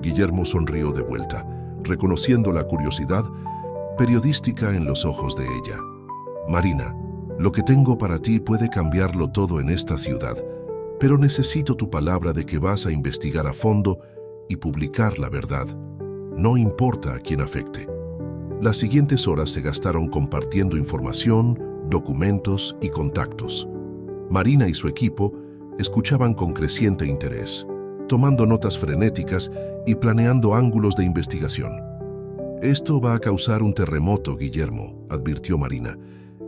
Guillermo sonrió de vuelta, reconociendo la curiosidad periodística en los ojos de ella. «Marina, lo que tengo para ti puede cambiarlo todo en esta ciudad, pero necesito tu palabra de que vas a investigar a fondo y publicar la verdad. No importa a quién afecte». Las siguientes horas se gastaron compartiendo información, documentos y contactos. Marina y su equipo escuchaban con creciente interés, tomando notas frenéticas y planeando ángulos de investigación. «Esto va a causar un terremoto, Guillermo», advirtió Marina.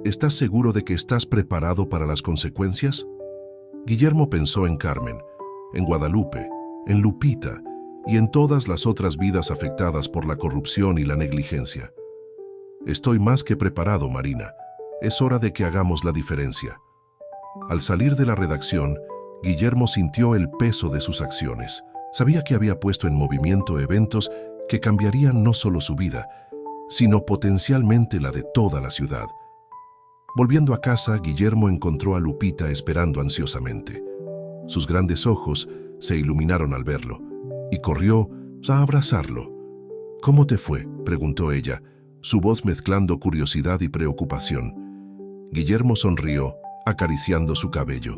«¿Estás seguro de que estás preparado para las consecuencias?». Guillermo pensó en Carmen, en Guadalupe, en Lupita y en todas las otras vidas afectadas por la corrupción y la negligencia. «Estoy más que preparado, Marina. Es hora de que hagamos la diferencia». Al salir de la redacción, Guillermo sintió el peso de sus acciones. Sabía que había puesto en movimiento eventos que cambiarían no solo su vida, sino potencialmente la de toda la ciudad. Volviendo a casa, Guillermo encontró a Lupita esperando ansiosamente. Sus grandes ojos se iluminaron al verlo, y corrió a abrazarlo. «¿Cómo te fue?», preguntó ella, su voz mezclando curiosidad y preocupación. Guillermo sonrió, acariciando su cabello.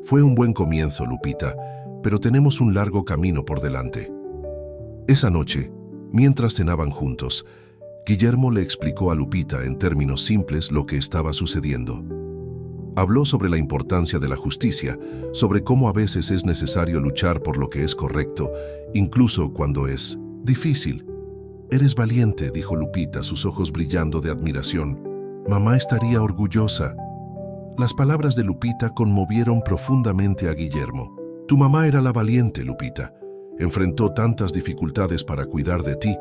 «Fue un buen comienzo, Lupita, pero tenemos un largo camino por delante». Esa noche, mientras cenaban juntos, Guillermo le explicó a Lupita en términos simples lo que estaba sucediendo. Habló sobre la importancia de la justicia, sobre cómo a veces es necesario luchar por lo que es correcto, incluso cuando es difícil. «Eres valiente», dijo Lupita, sus ojos brillando de admiración. «Mamá estaría orgullosa». Las palabras de Lupita conmovieron profundamente a Guillermo. «Tu mamá era la valiente, Lupita. Enfrentó tantas dificultades para cuidar de ti.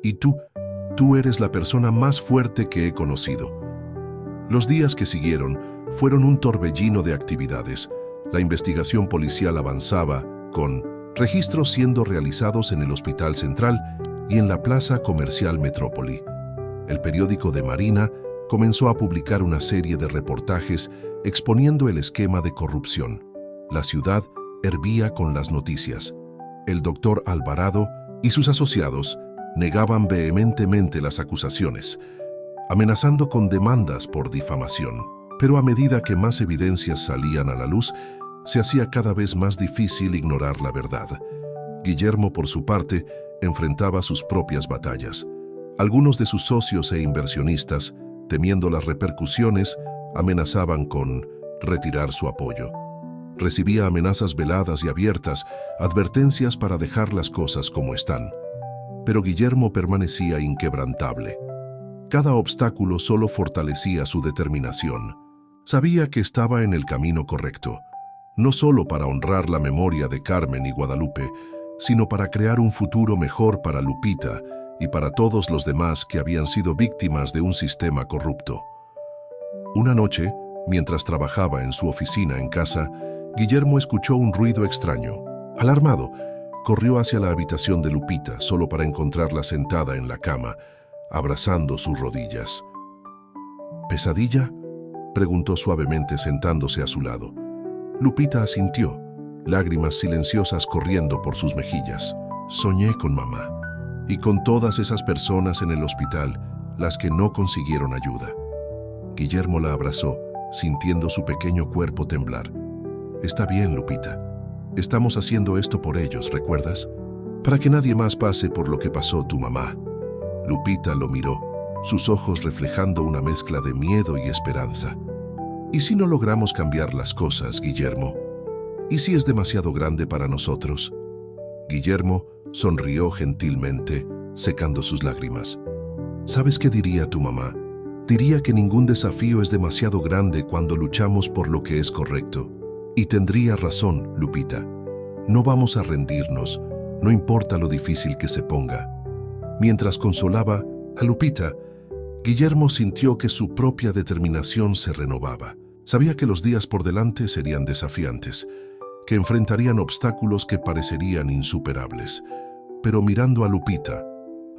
Y tú eres la persona más fuerte que he conocido». Los días que siguieron fueron un torbellino de actividades. La investigación policial avanzaba, con registros siendo realizados en el Hospital Central y en la Plaza Comercial Metrópoli. El periódico de Marina comenzó a publicar una serie de reportajes exponiendo el esquema de corrupción. La ciudad hervía con las noticias. El doctor Alvarado y sus asociados negaban vehementemente las acusaciones, amenazando con demandas por difamación. Pero a medida que más evidencias salían a la luz, se hacía cada vez más difícil ignorar la verdad. Guillermo, por su parte, enfrentaba sus propias batallas. Algunos de sus socios e inversionistas, temiendo las repercusiones, amenazaban con retirar su apoyo. Recibía amenazas veladas y abiertas, advertencias para dejar las cosas como están. Pero Guillermo permanecía inquebrantable. Cada obstáculo solo fortalecía su determinación. Sabía que estaba en el camino correcto, no solo para honrar la memoria de Carmen y Guadalupe, sino para crear un futuro mejor para Lupita y para todos los demás que habían sido víctimas de un sistema corrupto. Una noche, mientras trabajaba en su oficina en casa, Guillermo escuchó un ruido extraño. Alarmado, corrió hacia la habitación de Lupita solo para encontrarla sentada en la cama, abrazando sus rodillas. ¿Pesadilla?, preguntó suavemente sentándose a su lado. Lupita asintió, lágrimas silenciosas corriendo por sus mejillas. «Soñé con mamá y con todas esas personas en el hospital, las que no consiguieron ayuda». Guillermo la abrazó, sintiendo su pequeño cuerpo temblar. «Está bien, Lupita. Estamos haciendo esto por ellos, ¿recuerdas? Para que nadie más pase por lo que pasó tu mamá». Lupita lo miró, sus ojos reflejando una mezcla de miedo y esperanza. «¿Y si no logramos cambiar las cosas, Guillermo? ¿Y si es demasiado grande para nosotros?». Guillermo sonrió gentilmente, secando sus lágrimas. «¿Sabes qué diría tu mamá? Diría que ningún desafío es demasiado grande cuando luchamos por lo que es correcto. Y tendría razón, Lupita. No vamos a rendirnos, no importa lo difícil que se ponga». Mientras consolaba a Lupita, Guillermo sintió que su propia determinación se renovaba. Sabía que los días por delante serían desafiantes, que enfrentarían obstáculos que parecerían insuperables. Pero mirando a Lupita,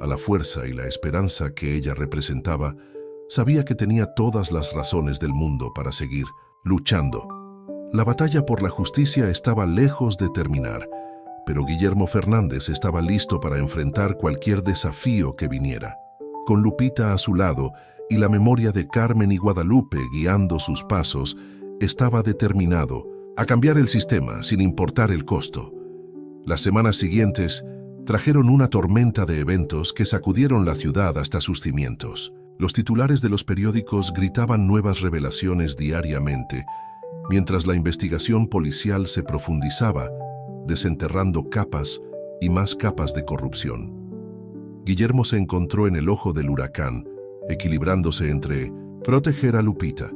a la fuerza y la esperanza que ella representaba, sabía que tenía todas las razones del mundo para seguir luchando. La batalla por la justicia estaba lejos de terminar, pero Guillermo Fernández estaba listo para enfrentar cualquier desafío que viniera. Con Lupita a su lado y la memoria de Carmen y Guadalupe guiando sus pasos, estaba determinado a cambiar el sistema sin importar el costo. Las semanas siguientes trajeron una tormenta de eventos que sacudieron la ciudad hasta sus cimientos. Los titulares de los periódicos gritaban nuevas revelaciones diariamente, mientras la investigación policial se profundizaba, desenterrando capas y más capas de corrupción. Guillermo se encontró en el ojo del huracán, equilibrándose entre proteger a Lupita,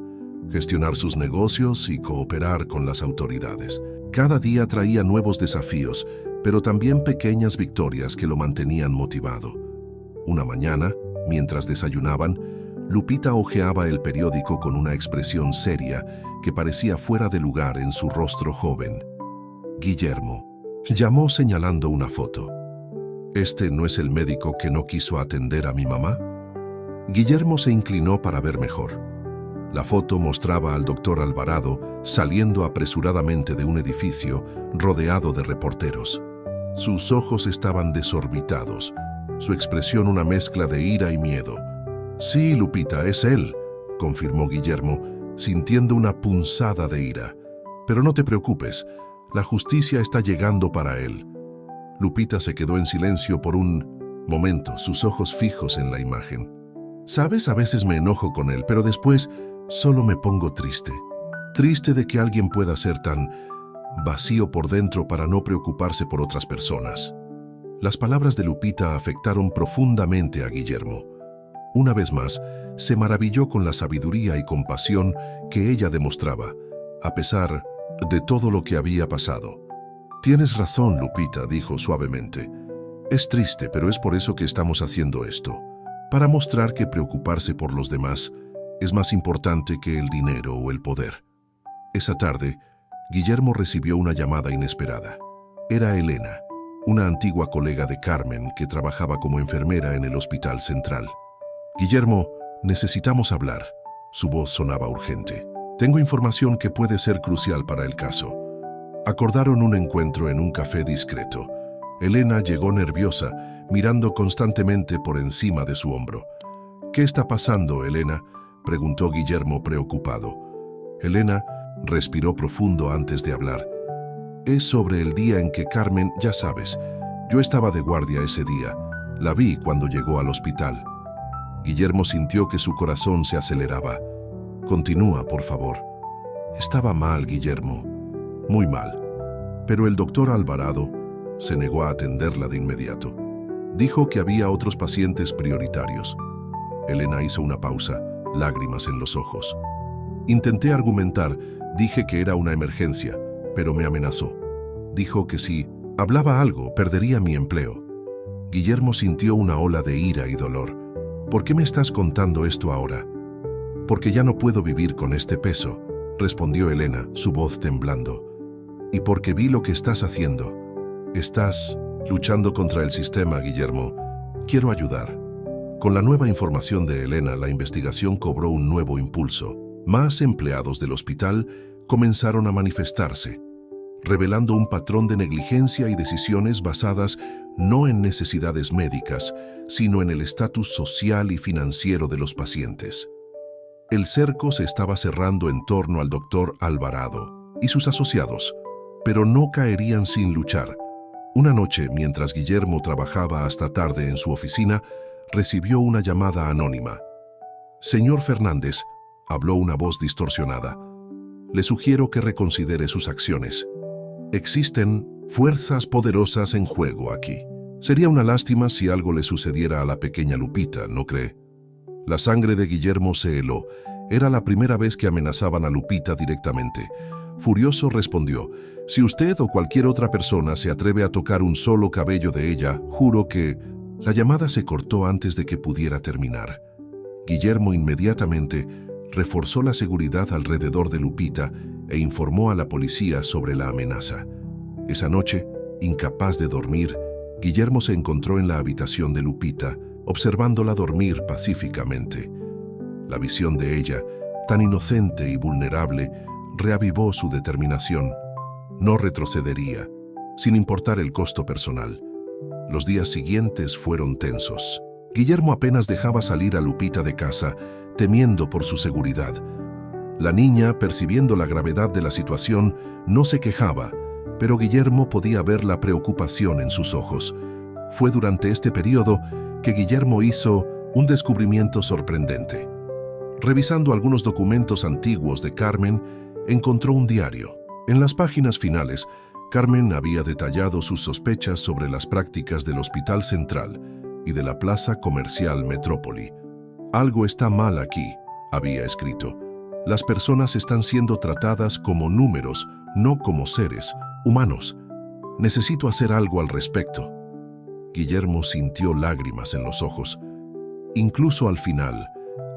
gestionar sus negocios y cooperar con las autoridades. Cada día traía nuevos desafíos, pero también pequeñas victorias que lo mantenían motivado. Una mañana, mientras desayunaban, Lupita hojeaba el periódico con una expresión seria que parecía fuera de lugar en su rostro joven. Guillermo llamó señalando una foto. ¿Este no es el médico que no quiso atender a mi mamá? Guillermo se inclinó para ver mejor. La foto mostraba al doctor Alvarado saliendo apresuradamente de un edificio rodeado de reporteros. Sus ojos estaban desorbitados, su expresión una mezcla de ira y miedo. «Sí, Lupita, es él», confirmó Guillermo, sintiendo una punzada de ira. «Pero no te preocupes, la justicia está llegando para él». Lupita se quedó en silencio por un momento, sus ojos fijos en la imagen. ¿Sabes? A veces me enojo con él, pero después solo me pongo triste. Triste de que alguien pueda ser tan vacío por dentro para no preocuparse por otras personas. Las palabras de Lupita afectaron profundamente a Guillermo. Una vez más, se maravilló con la sabiduría y compasión que ella demostraba, a pesar de todo lo que había pasado. «Tienes razón, Lupita», dijo suavemente. «Es triste, pero es por eso que estamos haciendo esto, para mostrar que preocuparse por los demás es más importante que el dinero o el poder». Esa tarde, Guillermo recibió una llamada inesperada. Era Elena, una antigua colega de Carmen que trabajaba como enfermera en el Hospital Central. «Guillermo, necesitamos hablar». Su voz sonaba urgente. «Tengo información que puede ser crucial para el caso». Acordaron un encuentro en un café discreto. Elena llegó nerviosa, mirando constantemente por encima de su hombro. «¿Qué está pasando, Elena?», preguntó Guillermo preocupado. Elena respiró profundo antes de hablar. «Es sobre el día en que Carmen, ya sabes, yo estaba de guardia ese día. La vi cuando llegó al hospital». Guillermo sintió que su corazón se aceleraba. «Continúa, por favor». «Estaba mal, Guillermo, muy mal. Pero el doctor Alvarado se negó a atenderla de inmediato. Dijo que había otros pacientes prioritarios». Elena hizo una pausa, lágrimas en los ojos. «Intenté argumentar, dije que era una emergencia, pero me amenazó. Dijo que si hablaba algo, perdería mi empleo». Guillermo sintió una ola de ira y dolor. «¿Por qué me estás contando esto ahora?». «Porque ya no puedo vivir con este peso», respondió Elena, su voz temblando. «Y porque vi lo que estás haciendo. Estás luchando contra el sistema, Guillermo. Quiero ayudar». Con la nueva información de Elena, la investigación cobró un nuevo impulso. Más empleados del hospital comenzaron a manifestarse, revelando un patrón de negligencia y decisiones basadas no en necesidades médicas, sino en el estatus social y financiero de los pacientes. El cerco se estaba cerrando en torno al doctor Alvarado y sus asociados, pero no caerían sin luchar. Una noche, mientras Guillermo trabajaba hasta tarde en su oficina, recibió una llamada anónima. «Señor Fernández», habló una voz distorsionada, «le sugiero que reconsidere sus acciones. Existen fuerzas poderosas en juego aquí. Sería una lástima si algo le sucediera a la pequeña Lupita, ¿no cree?». La sangre de Guillermo se heló. Era la primera vez que amenazaban a Lupita directamente. Furioso respondió: «Si usted o cualquier otra persona se atreve a tocar un solo cabello de ella, juro que…». La llamada se cortó antes de que pudiera terminar. Guillermo inmediatamente reforzó la seguridad alrededor de Lupita e informó a la policía sobre la amenaza. Esa noche, incapaz de dormir, Guillermo se encontró en la habitación de Lupita, observándola dormir pacíficamente. La visión de ella, tan inocente y vulnerable, reavivó su determinación. No retrocedería, sin importar el costo personal. Los días siguientes fueron tensos. Guillermo apenas dejaba salir a Lupita de casa, temiendo por su seguridad. La niña, percibiendo la gravedad de la situación, no se quejaba, pero Guillermo podía ver la preocupación en sus ojos. Fue durante este periodo que Guillermo hizo un descubrimiento sorprendente. Revisando algunos documentos antiguos de Carmen, encontró un diario. En las páginas finales, Carmen había detallado sus sospechas sobre las prácticas del Hospital Central y de la Plaza Comercial Metrópoli. «Algo está mal aquí», había escrito. «Las personas están siendo tratadas como números, no como seres humanos. Necesito hacer algo al respecto». Guillermo sintió lágrimas en los ojos. Incluso al final,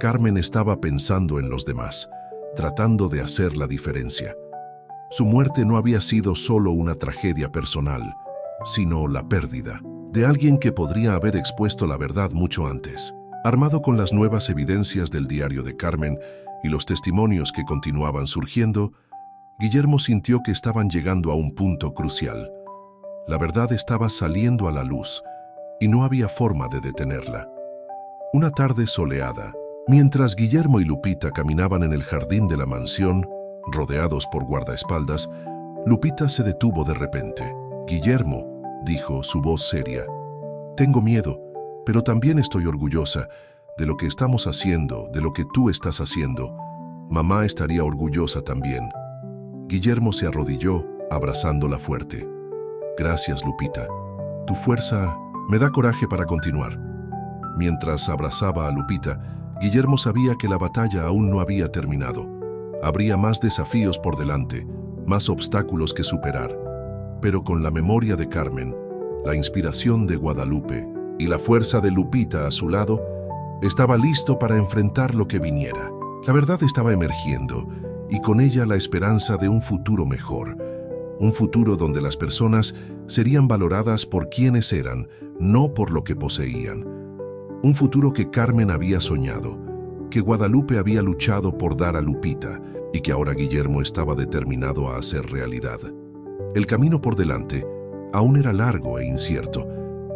Carmen estaba pensando en los demás, tratando de hacer la diferencia. Su muerte no había sido solo una tragedia personal, sino la pérdida de alguien que podría haber expuesto la verdad mucho antes. Armado con las nuevas evidencias del diario de Carmen y los testimonios que continuaban surgiendo, Guillermo sintió que estaban llegando a un punto crucial. La verdad estaba saliendo a la luz y no había forma de detenerla. Una tarde soleada, mientras Guillermo y Lupita caminaban en el jardín de la mansión, rodeados por guardaespaldas, Lupita se detuvo de repente. «Guillermo», dijo, su voz seria. Tengo miedo, pero también estoy orgullosa de lo que estamos haciendo, de lo que tú estás haciendo. Mamá estaría orgullosa también. Guillermo se arrodilló, abrazándola fuerte. Gracias, Lupita. Tu fuerza me da coraje para continuar. Mientras abrazaba a Lupita, Guillermo sabía que la batalla aún no había terminado. Habría más desafíos por delante, más obstáculos que superar. Pero con la memoria de Carmen, la inspiración de Guadalupe y la fuerza de Lupita a su lado, estaba listo para enfrentar lo que viniera. La verdad estaba emergiendo, y con ella la esperanza de un futuro mejor. Un futuro donde las personas serían valoradas por quienes eran, no por lo que poseían. Un futuro que Carmen había soñado, que Guadalupe había luchado por dar a Lupita, y que ahora Guillermo estaba determinado a hacer realidad. El camino por delante aún era largo e incierto,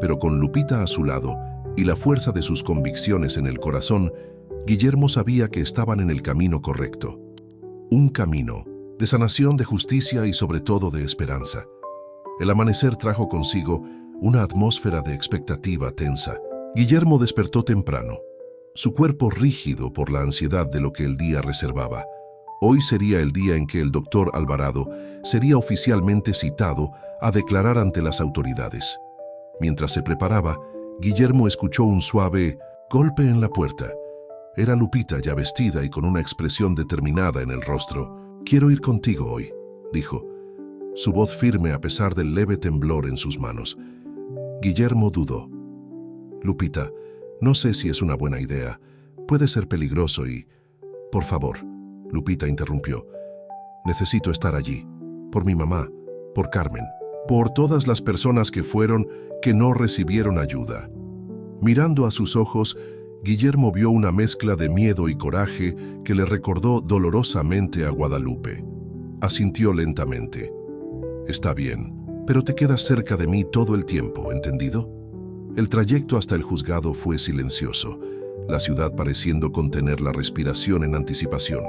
pero con Lupita a su lado y la fuerza de sus convicciones en el corazón, Guillermo sabía que estaban en el camino correcto. Un camino de sanación, de justicia y sobre todo de esperanza. El amanecer trajo consigo una atmósfera de expectativa tensa. Guillermo despertó temprano, su cuerpo rígido por la ansiedad de lo que el día reservaba. Hoy sería el día en que el doctor Alvarado sería oficialmente citado a declarar ante las autoridades. Mientras se preparaba, Guillermo escuchó un suave golpe en la puerta. Era Lupita, ya vestida y con una expresión determinada en el rostro. «Quiero ir contigo hoy», dijo, su voz firme a pesar del leve temblor en sus manos. Guillermo dudó. «Lupita, no sé si es una buena idea. Puede ser peligroso y...» «Por favor», Lupita interrumpió. «Necesito estar allí. Por mi mamá, por Carmen, por todas las personas que fueron, que no recibieron ayuda». Mirando a sus ojos, Guillermo vio una mezcla de miedo y coraje que le recordó dolorosamente a Guadalupe. Asintió lentamente. «Está bien, pero te quedas cerca de mí todo el tiempo, ¿entendido?». El trayecto hasta el juzgado fue silencioso, la ciudad pareciendo contener la respiración en anticipación.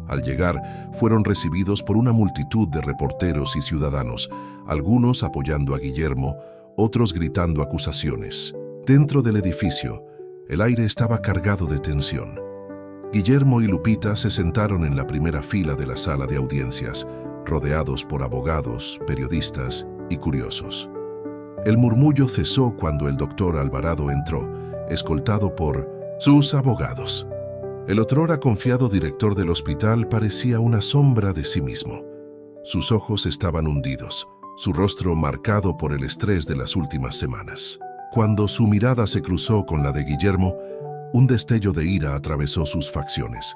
Al llegar, fueron recibidos por una multitud de reporteros y ciudadanos, algunos apoyando a Guillermo, otros gritando acusaciones. Dentro del edificio, el aire estaba cargado de tensión. Guillermo y Lupita se sentaron en la primera fila de la sala de audiencias, rodeados por abogados, periodistas y curiosos. El murmullo cesó cuando el doctor Alvarado entró, escoltado por sus abogados. El otrora confiado director del hospital parecía una sombra de sí mismo. Sus ojos estaban hundidos, su rostro marcado por el estrés de las últimas semanas. Cuando su mirada se cruzó con la de Guillermo, un destello de ira atravesó sus facciones.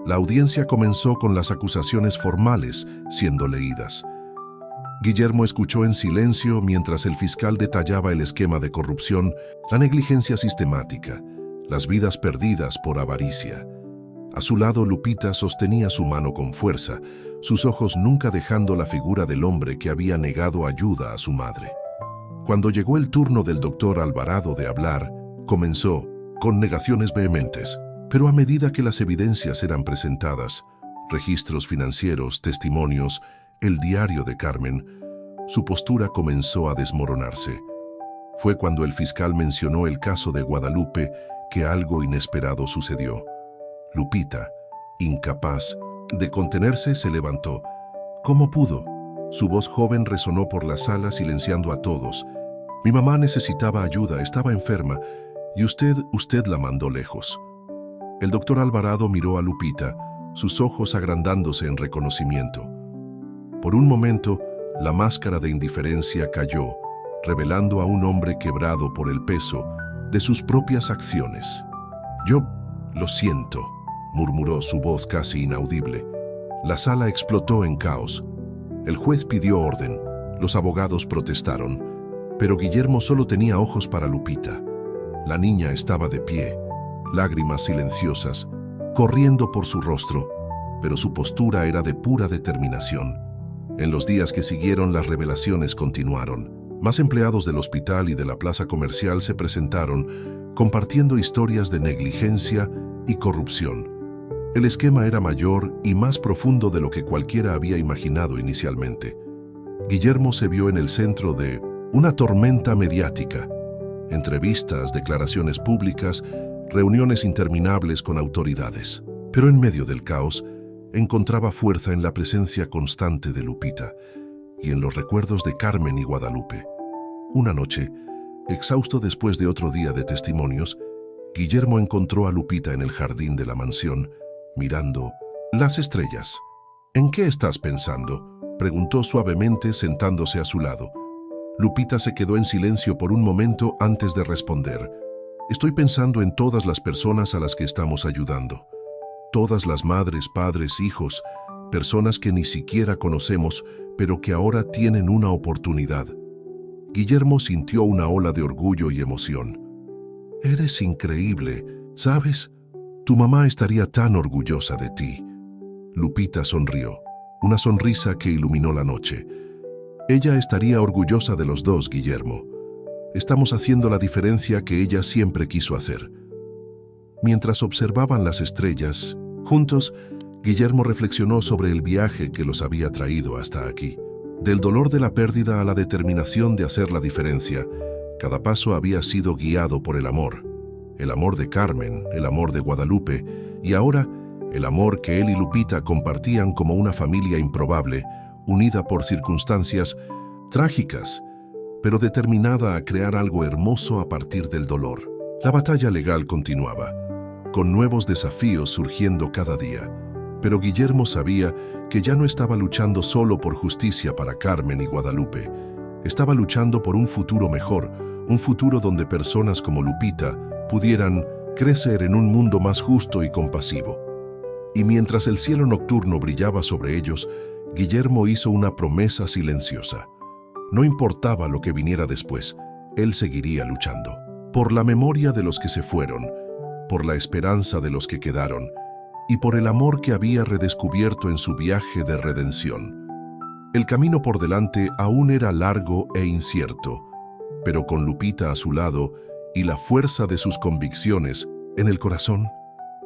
La audiencia comenzó con las acusaciones formales siendo leídas. Guillermo escuchó en silencio mientras el fiscal detallaba el esquema de corrupción, la negligencia sistemática, las vidas perdidas por avaricia. A su lado, Lupita sostenía su mano con fuerza, sus ojos nunca dejando la figura del hombre que había negado ayuda a su madre. Cuando llegó el turno del doctor Alvarado de hablar, comenzó con negaciones vehementes, pero a medida que las evidencias eran presentadas, registros financieros, testimonios, el diario de Carmen, su postura comenzó a desmoronarse. Fue cuando el fiscal mencionó el caso de Guadalupe que algo inesperado sucedió. Lupita, incapaz de contenerse, se levantó. ¿Cómo pudo? Su voz joven resonó por la sala silenciando a todos. «Mi mamá necesitaba ayuda, estaba enferma, y usted la mandó lejos». El doctor Alvarado miró a Lupita, sus ojos agrandándose en reconocimiento. Por un momento, la máscara de indiferencia cayó, revelando a un hombre quebrado por el peso de sus propias acciones. «Yo lo siento», murmuró su voz casi inaudible. La sala explotó en caos. El juez pidió orden, los abogados protestaron, pero Guillermo solo tenía ojos para Lupita. La niña estaba de pie, lágrimas silenciosas, corriendo por su rostro, pero su postura era de pura determinación. En los días que siguieron, las revelaciones continuaron. Más empleados del hospital y de la plaza comercial se presentaron, compartiendo historias de negligencia y corrupción. El esquema era mayor y más profundo de lo que cualquiera había imaginado inicialmente. Guillermo se vio en el centro de Una tormenta mediática. Entrevistas, declaraciones públicas, reuniones interminables con autoridades. Pero en medio del caos, encontraba fuerza en la presencia constante de Lupita y en los recuerdos de Carmen y Guadalupe. Una noche, exhausto después de otro día de testimonios, Guillermo encontró a Lupita en el jardín de la mansión, mirando las estrellas. «¿En qué estás pensando?», preguntó suavemente sentándose a su lado. Lupita se quedó en silencio por un momento antes de responder. «Estoy pensando en todas las personas a las que estamos ayudando. Todas las madres, padres, hijos, personas que ni siquiera conocemos, pero que ahora tienen una oportunidad». Guillermo sintió una ola de orgullo y emoción. «Eres increíble, ¿sabes? Tu mamá estaría tan orgullosa de ti». Lupita sonrió, una sonrisa que iluminó la noche. «Ella estaría orgullosa de los dos, Guillermo. Estamos haciendo la diferencia que ella siempre quiso hacer». Mientras observaban las estrellas, juntos, Guillermo reflexionó sobre el viaje que los había traído hasta aquí. Del dolor de la pérdida a la determinación de hacer la diferencia, cada paso había sido guiado por el amor de Carmen, el amor de Guadalupe, y ahora el amor que él y Lupita compartían como una familia improbable, unida por circunstancias trágicas, pero determinada a crear algo hermoso a partir del dolor. La batalla legal continuaba, con nuevos desafíos surgiendo cada día, pero Guillermo sabía que ya no estaba luchando solo por justicia para Carmen y Guadalupe. Estaba luchando por un futuro mejor, un futuro donde personas como Lupita pudieran crecer en un mundo más justo y compasivo. Y mientras el cielo nocturno brillaba sobre ellos, Guillermo hizo una promesa silenciosa. No importaba lo que viniera después, él seguiría luchando. Por la memoria de los que se fueron, por la esperanza de los que quedaron, y por el amor que había redescubierto en su viaje de redención. El camino por delante aún era largo e incierto, pero con Lupita a su lado y la fuerza de sus convicciones en el corazón,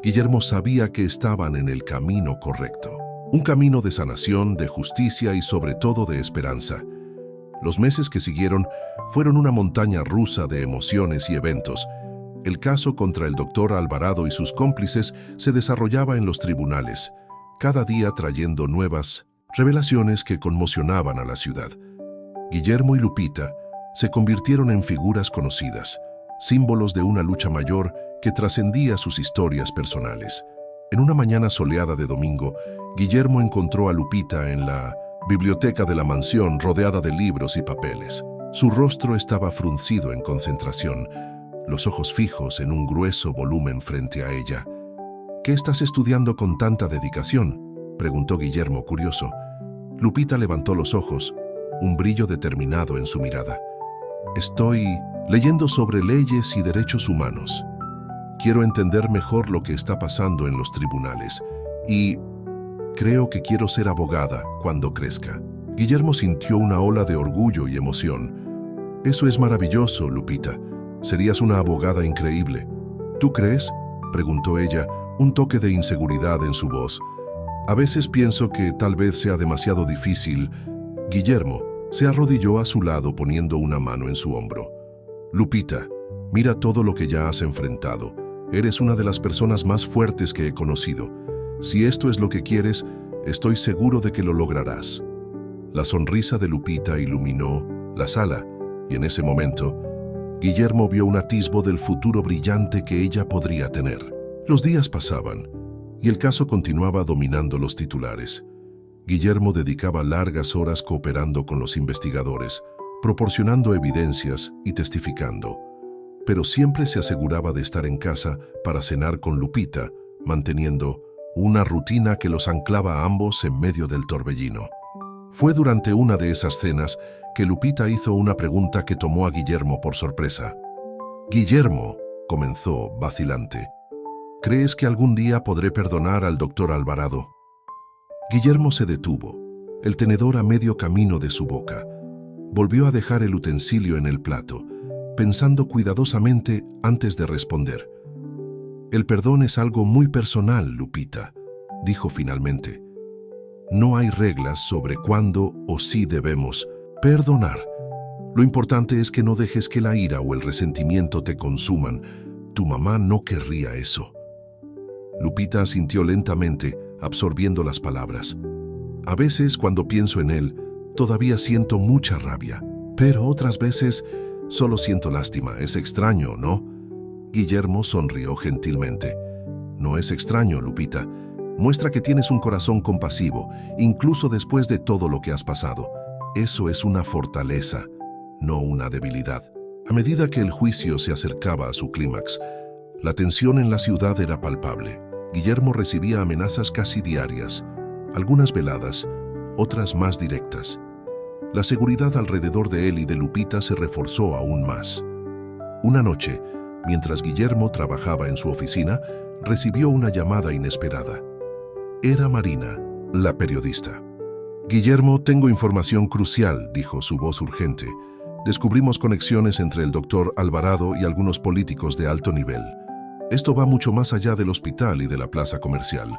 Guillermo sabía que estaban en el camino correcto. Un camino de sanación, de justicia y sobre todo de esperanza. Los meses que siguieron fueron una montaña rusa de emociones y eventos. El caso contra el doctor Alvarado y sus cómplices se desarrollaba en los tribunales, cada día trayendo nuevas revelaciones que conmocionaban a la ciudad. Guillermo y Lupita se convirtieron en figuras conocidas, símbolos de una lucha mayor que trascendía sus historias personales. En una mañana soleada de domingo, Guillermo encontró a Lupita en la biblioteca de la mansión rodeada de libros y papeles. Su rostro estaba fruncido en concentración, los ojos fijos en un grueso volumen frente a ella. «¿Qué estás estudiando con tanta dedicación?», preguntó Guillermo curioso. Lupita levantó los ojos, un brillo determinado en su mirada. «Estoy leyendo sobre leyes y derechos humanos. Quiero entender mejor lo que está pasando en los tribunales y creo que quiero ser abogada cuando crezca». Guillermo sintió una ola de orgullo y emoción. «Eso es maravilloso, Lupita. Serías una abogada increíble». «¿Tú crees?», preguntó ella, un toque de inseguridad en su voz. «A veces pienso que tal vez sea demasiado difícil». Guillermo se arrodilló a su lado poniendo una mano en su hombro. «Lupita, mira todo lo que ya has enfrentado. Eres una de las personas más fuertes que he conocido. Si esto es lo que quieres, estoy seguro de que lo lograrás». La sonrisa de Lupita iluminó la sala, y en ese momento, Guillermo vio un atisbo del futuro brillante que ella podría tener. Los días pasaban, y el caso continuaba dominando los titulares. Guillermo dedicaba largas horas cooperando con los investigadores, proporcionando evidencias y testificando. Pero siempre se aseguraba de estar en casa para cenar con Lupita, manteniendo una rutina que los anclaba a ambos en medio del torbellino. Fue durante una de esas cenas que Lupita hizo una pregunta que tomó a Guillermo por sorpresa. «Guillermo», comenzó vacilante, «¿crees que algún día podré perdonar al doctor Alvarado?». Guillermo se detuvo, el tenedor a medio camino de su boca. Volvió a dejar el utensilio en el plato, pensando cuidadosamente antes de responder. «El perdón es algo muy personal, Lupita», dijo finalmente. «No hay reglas sobre cuándo o si debemos perdonar». Lo importante es que no dejes que la ira o el resentimiento te consuman. Tu mamá no querría eso. Lupita asintió lentamente, absorbiendo las palabras. A veces, cuando pienso en él, todavía siento mucha rabia, pero otras veces solo siento lástima. Es extraño, ¿no? Guillermo sonrió gentilmente. No es extraño, Lupita. Muestra que tienes un corazón compasivo, incluso después de todo lo que has pasado. Eso es una fortaleza, no una debilidad. A medida que el juicio se acercaba a su clímax, la tensión en la ciudad era palpable. Guillermo recibía amenazas casi diarias, algunas veladas, otras más directas. La seguridad alrededor de él y de Lupita se reforzó aún más. Una noche, mientras Guillermo trabajaba en su oficina, recibió una llamada inesperada. Era Marina, la periodista. «Guillermo, tengo información crucial», dijo su voz urgente. «Descubrimos conexiones entre el doctor Alvarado y algunos políticos de alto nivel. Esto va mucho más allá del hospital y de la plaza comercial».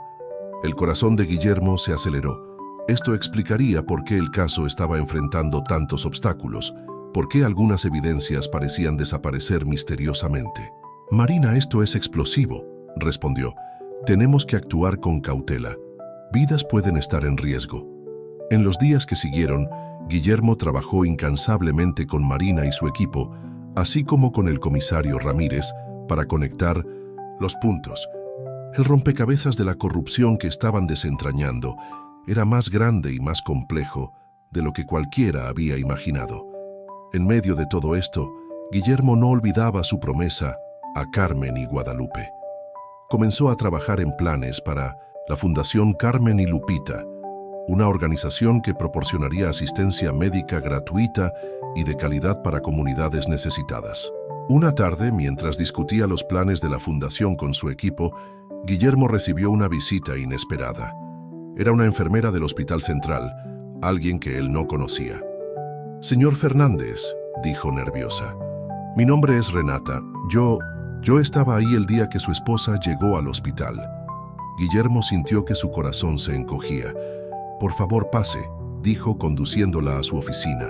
El corazón de Guillermo se aceleró. Esto explicaría por qué el caso estaba enfrentando tantos obstáculos, por qué algunas evidencias parecían desaparecer misteriosamente. «Marina, esto es explosivo», respondió. «Tenemos que actuar con cautela. Vidas pueden estar en riesgo». En los días que siguieron, Guillermo trabajó incansablemente con Marina y su equipo, así como con el comisario Ramírez, para conectar los puntos. El rompecabezas de la corrupción que estaban desentrañando era más grande y más complejo de lo que cualquiera había imaginado. En medio de todo esto, Guillermo no olvidaba su promesa a Carmen y Guadalupe. Comenzó a trabajar en planes para la Fundación Carmen y Lupita, una organización que proporcionaría asistencia médica gratuita y de calidad para comunidades necesitadas. Una tarde, mientras discutía los planes de la fundación con su equipo, Guillermo recibió una visita inesperada. Era una enfermera del Hospital Central, alguien que él no conocía. «Señor Fernández», dijo nerviosa, «mi nombre es Renata. Yo estaba ahí el día que su esposa llegó al hospital». Guillermo sintió que su corazón se encogía. «Por favor, pase», dijo conduciéndola a su oficina.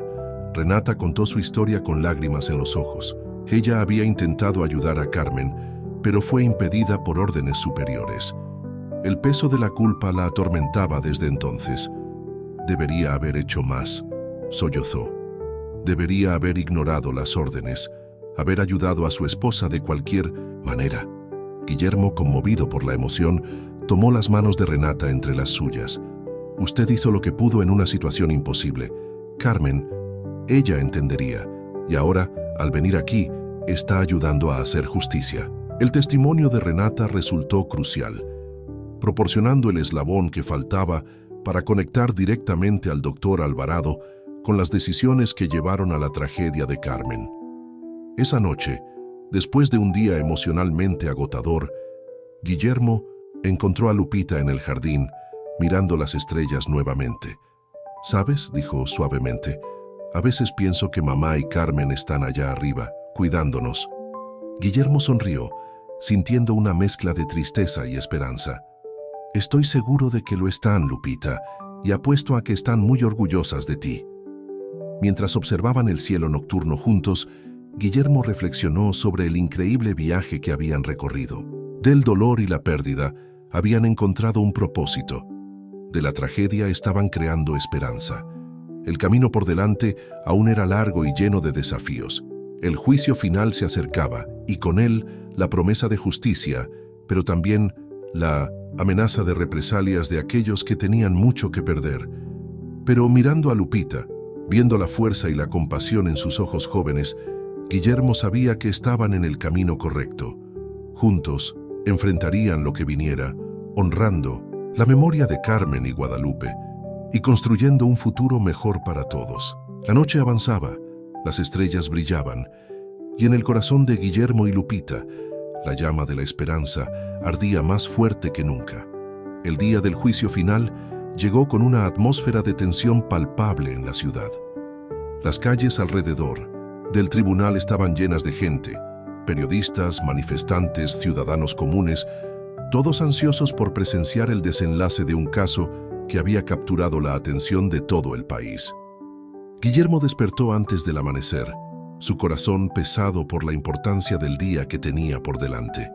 Renata contó su historia con lágrimas en los ojos. Ella había intentado ayudar a Carmen, pero fue impedida por órdenes superiores. El peso de la culpa la atormentaba desde entonces. «Debería haber hecho más», sollozó. «Debería haber ignorado las órdenes, haber ayudado a su esposa de cualquier manera». Guillermo, conmovido por la emoción, tomó las manos de Renata entre las suyas. «Usted hizo lo que pudo en una situación imposible. Carmen, ella entendería. Y ahora, al venir aquí, está ayudando a hacer justicia». El testimonio de Renata resultó crucial, proporcionando el eslabón que faltaba para conectar directamente al doctor Alvarado con las decisiones que llevaron a la tragedia de Carmen. Esa noche, después de un día emocionalmente agotador, Guillermo encontró a Lupita en el jardín, mirando las estrellas nuevamente. «¿Sabes?», dijo suavemente, «a veces pienso que mamá y Carmen están allá arriba, cuidándonos». Guillermo sonrió, sintiendo una mezcla de tristeza y esperanza. «Estoy seguro de que lo están, Lupita, y apuesto a que están muy orgullosas de ti». Mientras observaban el cielo nocturno juntos, Guillermo reflexionó sobre el increíble viaje que habían recorrido. Del dolor y la pérdida habían encontrado un propósito. De la tragedia estaban creando esperanza. El camino por delante aún era largo y lleno de desafíos. El juicio final se acercaba, y con él la promesa de justicia, pero también la amenaza de represalias de aquellos que tenían mucho que perder. Pero mirando a Lupita, viendo la fuerza y la compasión en sus ojos jóvenes, Guillermo sabía que estaban en el camino correcto. Juntos enfrentarían lo que viniera, honrando la memoria de Carmen y Guadalupe y construyendo un futuro mejor para todos. La noche avanzaba, las estrellas brillaban, y en el corazón de Guillermo y Lupita, la llama de la esperanza ardía más fuerte que nunca. El día del juicio final llegó con una atmósfera de tensión palpable en la ciudad. Las calles alrededor del tribunal estaban llenas de gente, periodistas, manifestantes, ciudadanos comunes, todos ansiosos por presenciar el desenlace de un caso que había capturado la atención de todo el país. Guillermo despertó antes del amanecer, su corazón pesado por la importancia del día que tenía por delante.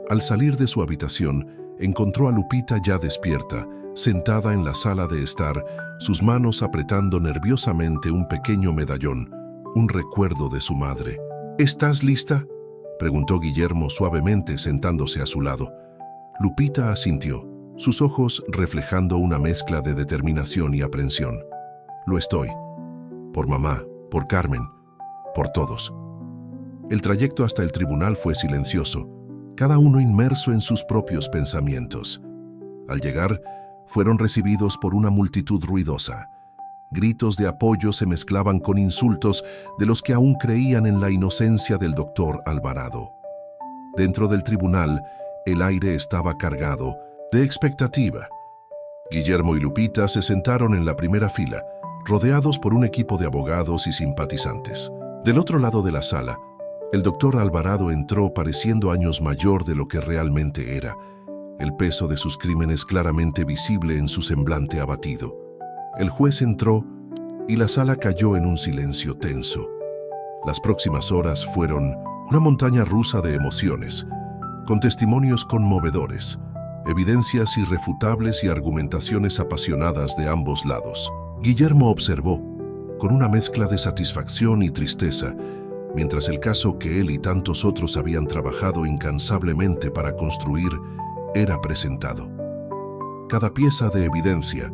Al salir de su habitación, encontró a Lupita ya despierta, sentada en la sala de estar, sus manos apretando nerviosamente un pequeño medallón, un recuerdo de su madre. ¿Estás lista?, preguntó Guillermo suavemente sentándose a su lado. Lupita asintió, sus ojos reflejando una mezcla de determinación y aprensión. Lo estoy. Por mamá, por Carmen, por todos. El trayecto hasta el tribunal fue silencioso, cada uno inmerso en sus propios pensamientos. Al llegar, fueron recibidos por una multitud ruidosa. Gritos de apoyo se mezclaban con insultos de los que aún creían en la inocencia del doctor Alvarado. Dentro del tribunal, el aire estaba cargado de expectativa. Guillermo y Lupita se sentaron en la primera fila, rodeados por un equipo de abogados y simpatizantes. Del otro lado de la sala, el doctor Alvarado entró pareciendo años mayor de lo que realmente era, el peso de sus crímenes claramente visible en su semblante abatido. El juez entró y la sala cayó en un silencio tenso. Las próximas horas fueron una montaña rusa de emociones, con testimonios conmovedores, evidencias irrefutables y argumentaciones apasionadas de ambos lados. Guillermo observó, con una mezcla de satisfacción y tristeza, mientras el caso que él y tantos otros habían trabajado incansablemente para construir era presentado. Cada pieza de evidencia,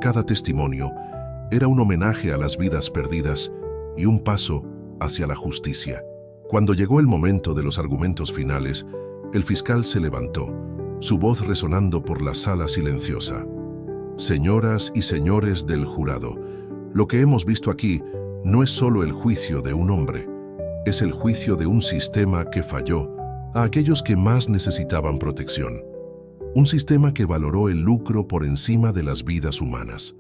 cada testimonio, era un homenaje a las vidas perdidas y un paso hacia la justicia. Cuando llegó el momento de los argumentos finales, el fiscal se levantó, su voz resonando por la sala silenciosa. Señoras y señores del jurado, lo que hemos visto aquí no es solo el juicio de un hombre, es el juicio de un sistema que falló a aquellos que más necesitaban protección. Un sistema que valoró el lucro por encima de las vidas humanas.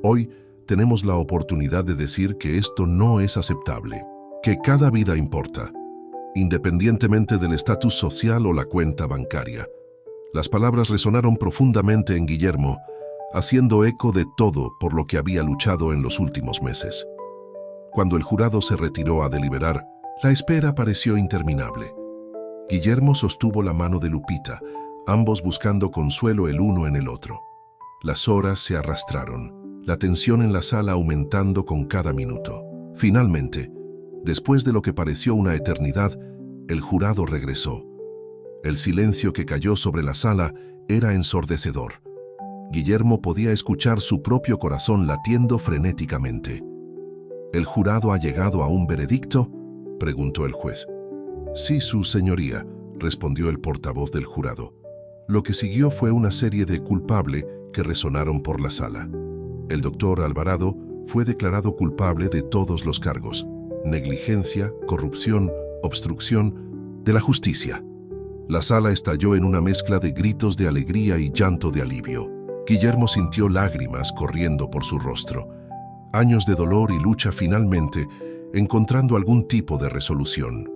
Hoy tenemos la oportunidad de decir que esto no es aceptable, que cada vida importa, independientemente del estatus social o la cuenta bancaria. Las palabras resonaron profundamente en Guillermo, haciendo eco de todo por lo que había luchado en los últimos meses. Cuando el jurado se retiró a deliberar, la espera pareció interminable. Guillermo sostuvo la mano de Lupita, ambos buscando consuelo el uno en el otro. Las horas se arrastraron, la tensión en la sala aumentando con cada minuto. Finalmente, después de lo que pareció una eternidad, el jurado regresó. El silencio que cayó sobre la sala era ensordecedor. Guillermo podía escuchar su propio corazón latiendo frenéticamente. ¿El jurado ha llegado a un veredicto?, preguntó el juez. Sí, su señoría, respondió el portavoz del jurado. Lo que siguió fue una serie de culpable que resonaron por la sala. El doctor Alvarado fue declarado culpable de todos los cargos: negligencia, corrupción, obstrucción de la justicia. La sala estalló en una mezcla de gritos de alegría y llanto de alivio. Guillermo sintió lágrimas corriendo por su rostro. Años de dolor y lucha finalmente encontrando algún tipo de resolución.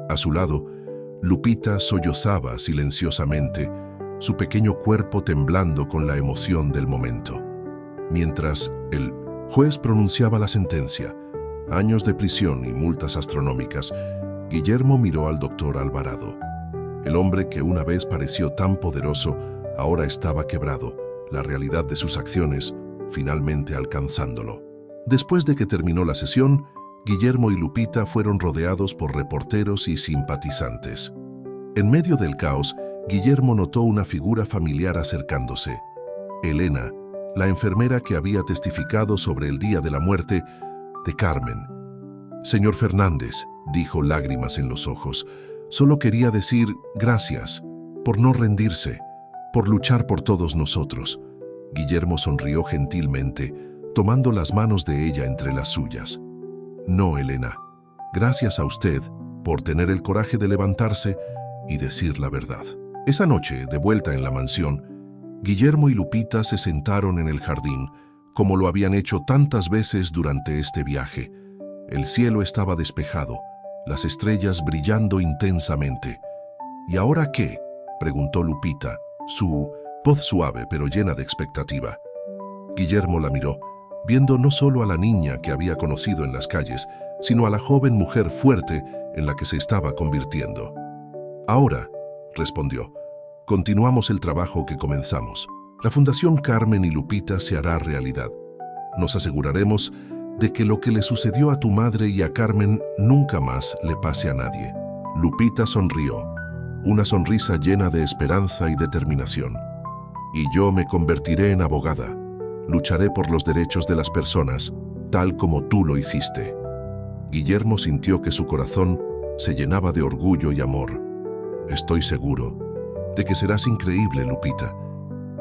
A su lado, Lupita sollozaba silenciosamente, su pequeño cuerpo temblando con la emoción del momento. Mientras el juez pronunciaba la sentencia, años de prisión y multas astronómicas, Guillermo miró al doctor Alvarado. El hombre que una vez pareció tan poderoso, ahora estaba quebrado, la realidad de sus acciones finalmente alcanzándolo. Después de que terminó la sesión, Guillermo y Lupita fueron rodeados por reporteros y simpatizantes. En medio del caos, Guillermo notó una figura familiar acercándose. Elena, la enfermera que había testificado sobre el día de la muerte de Carmen. «Señor Fernández», dijo, lágrimas en los ojos, «solo quería decir gracias por no rendirse, por luchar por todos nosotros». Guillermo sonrió gentilmente, tomando las manos de ella entre las suyas. «No, Elena, gracias a usted por tener el coraje de levantarse y decir la verdad». Esa noche, de vuelta en la mansión, Guillermo y Lupita se sentaron en el jardín, como lo habían hecho tantas veces durante este viaje. El cielo estaba despejado, las estrellas brillando intensamente. «¿Y ahora qué?», preguntó Lupita, su voz suave pero llena de expectativa. Guillermo la miró, viendo no solo a la niña que había conocido en las calles, sino a la joven mujer fuerte en la que se estaba convirtiendo. «Ahora», respondió, «continuamos el trabajo que comenzamos. La Fundación Carmen y Lupita se hará realidad. Nos aseguraremos de que lo que le sucedió a tu madre y a Carmen nunca más le pase a nadie». Lupita sonrió, una sonrisa llena de esperanza y determinación. «Y yo me convertiré en abogada. Lucharé por los derechos de las personas, tal como tú lo hiciste». Guillermo sintió que su corazón se llenaba de orgullo y amor. «Estoy seguro de que serás increíble, Lupita.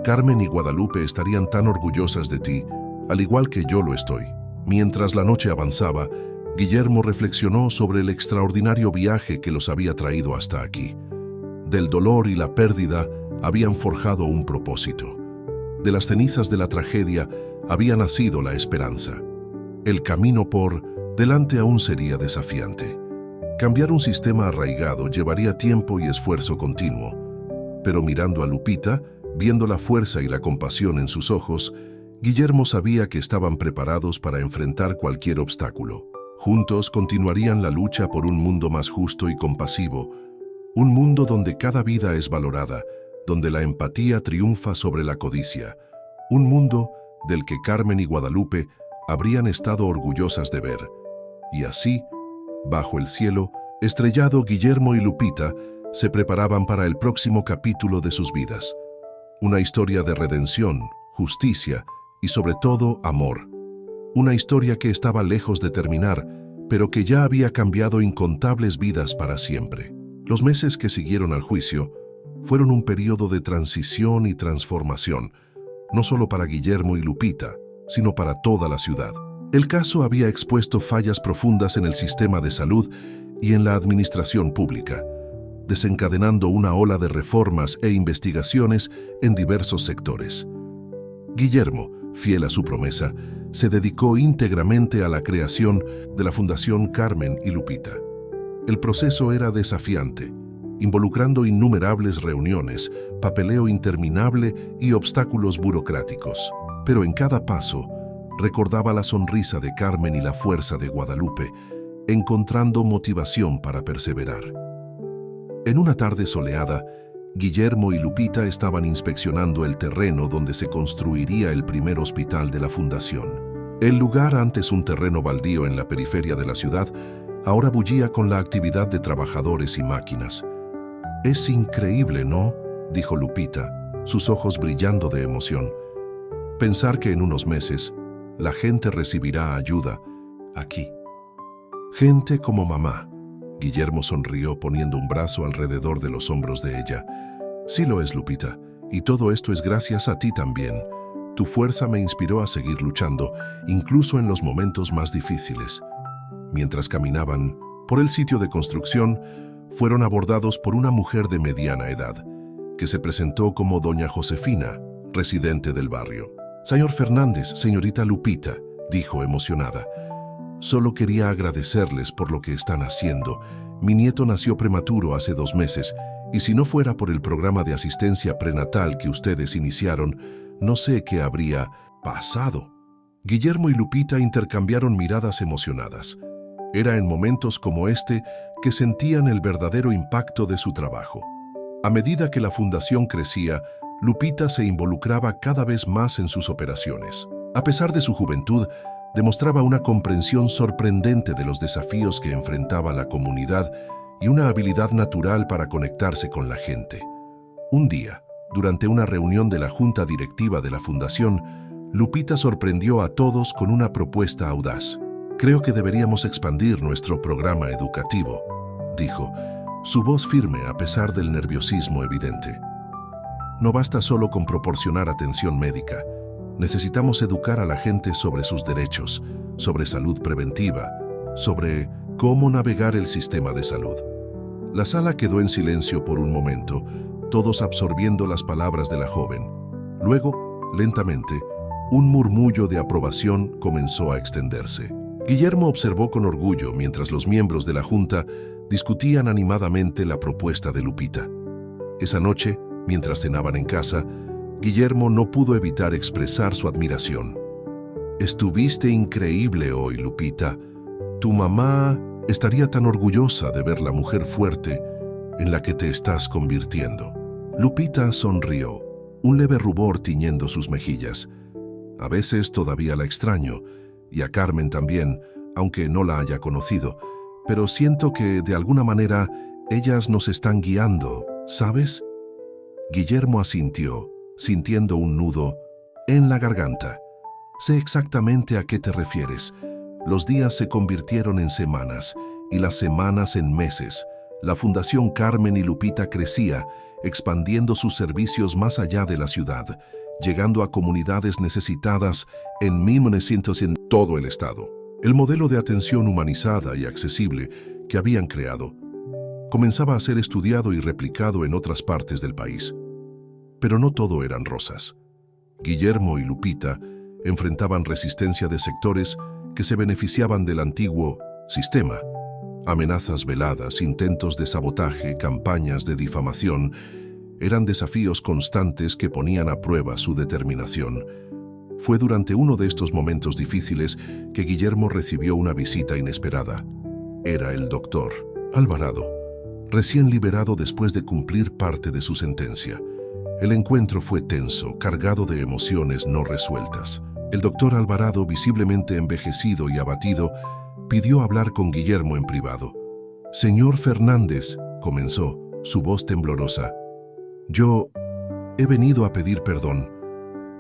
Carmen y Guadalupe estarían tan orgullosas de ti, al igual que yo lo estoy». Mientras la noche avanzaba, Guillermo reflexionó sobre el extraordinario viaje que los había traído hasta aquí. Del dolor y la pérdida habían forjado un propósito. De las cenizas de la tragedia había nacido la esperanza. El camino por delante aún sería desafiante. Cambiar un sistema arraigado llevaría tiempo y esfuerzo continuo. Pero mirando a Lupita, viendo la fuerza y la compasión en sus ojos, Guillermo sabía que estaban preparados para enfrentar cualquier obstáculo. Juntos continuarían la lucha por un mundo más justo y compasivo, un mundo donde cada vida es valorada, donde la empatía triunfa sobre la codicia, un mundo del que Carmen y Guadalupe habrían estado orgullosas de ver. Y así, bajo el cielo estrellado, Guillermo y Lupita se preparaban para el próximo capítulo de sus vidas. Una historia de redención, justicia y sobre todo amor. Una historia que estaba lejos de terminar, pero que ya había cambiado incontables vidas para siempre. Los meses que siguieron al juicio fueron un periodo de transición y transformación, no solo para Guillermo y Lupita, sino para toda la ciudad. El caso había expuesto fallas profundas en el sistema de salud y en la administración pública, desencadenando una ola de reformas e investigaciones en diversos sectores. Guillermo, fiel a su promesa, se dedicó íntegramente a la creación de la Fundación Carmen y Lupita. El proceso era desafiante, involucrando innumerables reuniones, papeleo interminable y obstáculos burocráticos. Pero en cada paso, recordaba la sonrisa de Carmen y la fuerza de Guadalupe, encontrando motivación para perseverar. En una tarde soleada, Guillermo y Lupita estaban inspeccionando el terreno donde se construiría el primer hospital de la Fundación. El lugar, antes un terreno baldío en la periferia de la ciudad, ahora bullía con la actividad de trabajadores y máquinas. «Es increíble, ¿no?», dijo Lupita, sus ojos brillando de emoción. «Pensar que en unos meses la gente recibirá ayuda aquí. Gente como mamá». Guillermo sonrió poniendo un brazo alrededor de los hombros de ella. «Sí lo es, Lupita, y todo esto es gracias a ti también. Tu fuerza me inspiró a seguir luchando, incluso en los momentos más difíciles». Mientras caminaban por el sitio de construcción, fueron abordados por una mujer de mediana edad, que se presentó como doña Josefina, residente del barrio. «Señor Fernández, señorita Lupita», dijo emocionada. «Solo quería agradecerles por lo que están haciendo. Mi nieto nació prematuro hace 2 meses, y si no fuera por el programa de asistencia prenatal que ustedes iniciaron, no sé qué habría pasado». Guillermo y Lupita intercambiaron miradas emocionadas. Era en momentos como este que sentían el verdadero impacto de su trabajo. A medida que la fundación crecía, Lupita se involucraba cada vez más en sus operaciones. A pesar de su juventud, demostraba una comprensión sorprendente de los desafíos que enfrentaba la comunidad y una habilidad natural para conectarse con la gente. Un día, durante una reunión de la junta directiva de la fundación, Lupita sorprendió a todos con una propuesta audaz. «Creo que deberíamos expandir nuestro programa educativo», dijo, su voz firme a pesar del nerviosismo evidente. «No basta solo con proporcionar atención médica. Necesitamos educar a la gente sobre sus derechos, sobre salud preventiva, sobre cómo navegar el sistema de salud». La sala quedó en silencio por un momento, todos absorbiendo las palabras de la joven. Luego, lentamente, un murmullo de aprobación comenzó a extenderse. Guillermo observó con orgullo mientras los miembros de la junta discutían animadamente la propuesta de Lupita. Esa noche, mientras cenaban en casa, Guillermo no pudo evitar expresar su admiración. Estuviste increíble hoy, Lupita. Tu mamá estaría tan orgullosa de ver la mujer fuerte en la que te estás convirtiendo. Lupita sonrió, un leve rubor tiñendo sus mejillas. A veces todavía la extraño, y a Carmen también, aunque no la haya conocido, pero siento que de alguna manera ellas nos están guiando, ¿sabes? Guillermo asintió, sintiendo un nudo en la garganta. Sé exactamente a qué te refieres. Los días se convirtieron en semanas y las semanas en meses. La Fundación Carmen y Lupita crecía, expandiendo sus servicios más allá de la ciudad, llegando a comunidades necesitadas en 1900 en todo el estado. El modelo de atención humanizada y accesible que habían creado comenzaba a ser estudiado y replicado en otras partes del país. Pero no todo eran rosas. Guillermo y Lupita enfrentaban resistencia de sectores que se beneficiaban del antiguo sistema. Amenazas veladas, intentos de sabotaje, campañas de difamación, eran desafíos constantes que ponían a prueba su determinación. Fue durante uno de estos momentos difíciles que Guillermo recibió una visita inesperada. Era el doctor Alvarado, recién liberado después de cumplir parte de su sentencia. El encuentro fue tenso, cargado de emociones no resueltas. El doctor Alvarado, visiblemente envejecido y abatido, pidió hablar con Guillermo en privado. «Señor Fernández», comenzó, su voz temblorosa, «yo he venido a pedir perdón.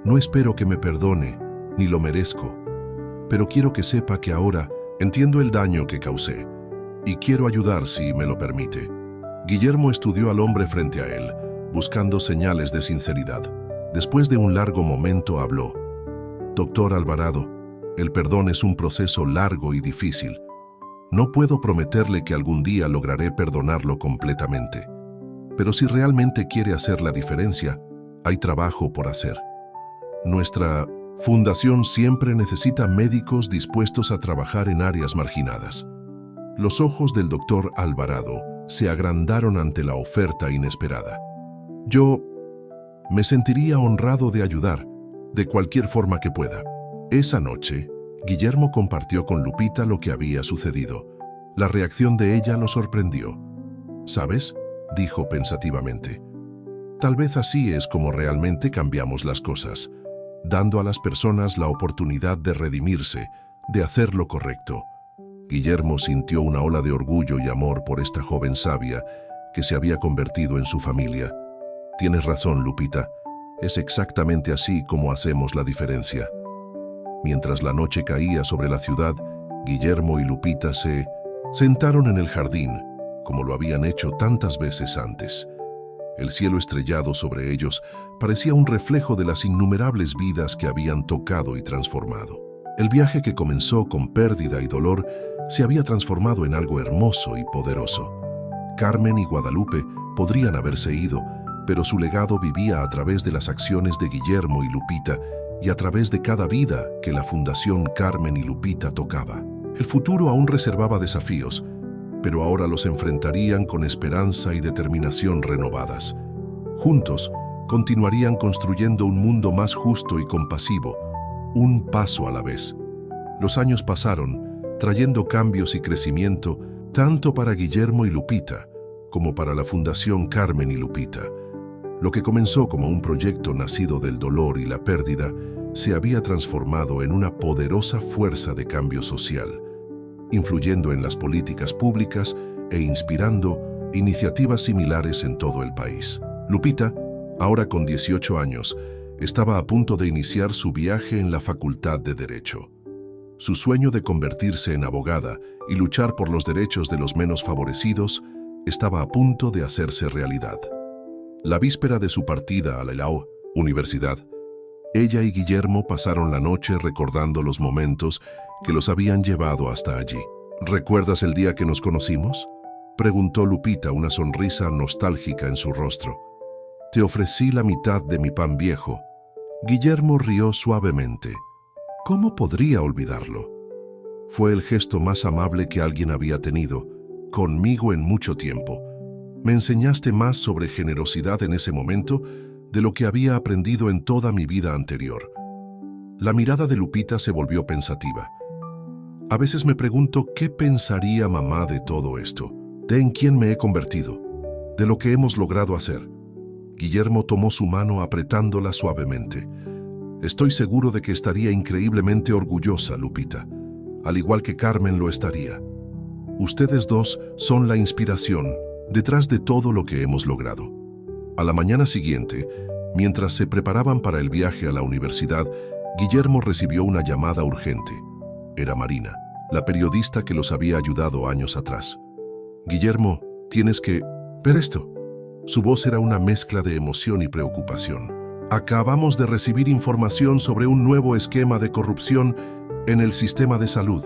No espero que me perdone, ni lo merezco, pero quiero que sepa que ahora entiendo el daño que causé y quiero ayudar si me lo permite». Guillermo estudió al hombre frente a él, buscando señales de sinceridad. Después de un largo momento habló. «Doctor Alvarado, el perdón es un proceso largo y difícil. No puedo prometerle que algún día lograré perdonarlo completamente. Pero si realmente quiere hacer la diferencia, hay trabajo por hacer. Nuestra fundación siempre necesita médicos dispuestos a trabajar en áreas marginadas». Los ojos del doctor Alvarado se agrandaron ante la oferta inesperada. «Yo me sentiría honrado de ayudar, de cualquier forma que pueda». Esa noche, Guillermo compartió con Lupita lo que había sucedido. La reacción de ella lo sorprendió. «¿Sabes?», dijo pensativamente. «Tal vez así es como realmente cambiamos las cosas, dando a las personas la oportunidad de redimirse, de hacer lo correcto». Guillermo sintió una ola de orgullo y amor por esta joven sabia que se había convertido en su familia. «Tienes razón, Lupita. Es exactamente así como hacemos la diferencia». Mientras la noche caía sobre la ciudad, Guillermo y Lupita se sentaron en el jardín, como lo habían hecho tantas veces antes. El cielo estrellado sobre ellos parecía un reflejo de las innumerables vidas que habían tocado y transformado. El viaje que comenzó con pérdida y dolor se había transformado en algo hermoso y poderoso. Carmen y Guadalupe podrían haberse ido, pero su legado vivía a través de las acciones de Guillermo y Lupita y a través de cada vida que la Fundación Carmen y Lupita tocaba. El futuro aún reservaba desafíos, pero ahora los enfrentarían con esperanza y determinación renovadas. Juntos, continuarían construyendo un mundo más justo y compasivo, un paso a la vez. Los años pasaron, trayendo cambios y crecimiento tanto para Guillermo y Lupita como para la Fundación Carmen y Lupita. Lo que comenzó como un proyecto nacido del dolor y la pérdida se había transformado en una poderosa fuerza de cambio social, influyendo en las políticas públicas e inspirando iniciativas similares en todo el país. Lupita, ahora con 18 años, estaba a punto de iniciar su viaje en la Facultad de Derecho. Su sueño de convertirse en abogada y luchar por los derechos de los menos favorecidos estaba a punto de hacerse realidad. La víspera de su partida a la Universidad, ella y Guillermo pasaron la noche recordando los momentos que los habían llevado hasta allí. «¿Recuerdas el día que nos conocimos?», preguntó Lupita, una sonrisa nostálgica en su rostro. «Te ofrecí la mitad de mi pan viejo». Guillermo rió suavemente. ¿Cómo podría olvidarlo? Fue el gesto más amable que alguien había tenido conmigo en mucho tiempo. Me enseñaste más sobre generosidad en ese momento de lo que había aprendido en toda mi vida anterior. La mirada de Lupita se volvió pensativa. A veces me pregunto qué pensaría mamá de todo esto, de en quién me he convertido, de lo que hemos logrado hacer. Guillermo tomó su mano apretándola suavemente. Estoy seguro de que estaría increíblemente orgullosa, Lupita, al igual que Carmen lo estaría. Ustedes dos son la inspiración detrás de todo lo que hemos logrado. A la mañana siguiente, mientras se preparaban para el viaje a la universidad, Guillermo recibió una llamada urgente. Era Marina, la periodista que los había ayudado años atrás. Guillermo, tienes que ver esto. Su voz era una mezcla de emoción y preocupación. Acabamos de recibir información sobre un nuevo esquema de corrupción en el sistema de salud.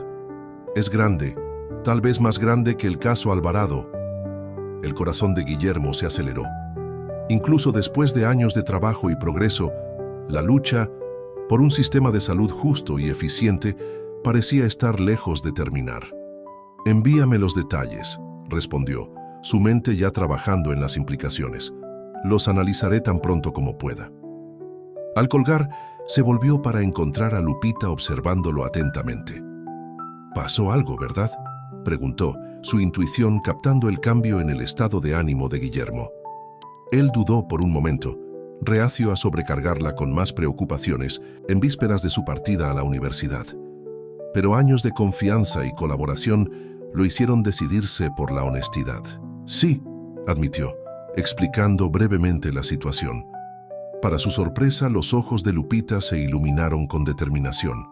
Es grande, tal vez más grande que el caso Alvarado. El corazón de Guillermo se aceleró. Incluso después de años de trabajo y progreso, la lucha por un sistema de salud justo y eficiente parecía estar lejos de terminar. Envíame los detalles, respondió, su mente ya trabajando en las implicaciones. Los analizaré tan pronto como pueda. Al colgar, se volvió para encontrar a Lupita observándolo atentamente. «¿Pasó algo, verdad?», preguntó, su intuición captando el cambio en el estado de ánimo de Guillermo. Él dudó por un momento, reacio a sobrecargarla con más preocupaciones en vísperas de su partida a la universidad. Pero años de confianza y colaboración lo hicieron decidirse por la honestidad. «Sí», admitió, explicando brevemente la situación. Para su sorpresa, los ojos de Lupita se iluminaron con determinación.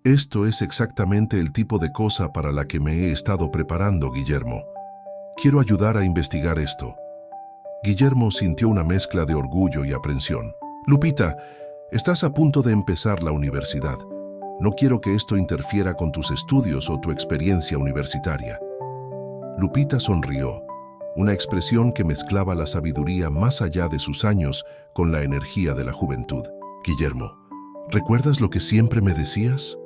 «Esto es exactamente el tipo de cosa para la que me he estado preparando, Guillermo. Quiero ayudar a investigar esto». Guillermo sintió una mezcla de orgullo y aprensión. «Lupita, estás a punto de empezar la universidad. No quiero que esto interfiera con tus estudios o tu experiencia universitaria». Lupita sonrió, una expresión que mezclaba la sabiduría más allá de sus años con la energía de la juventud. «Guillermo, ¿recuerdas lo que siempre me decías?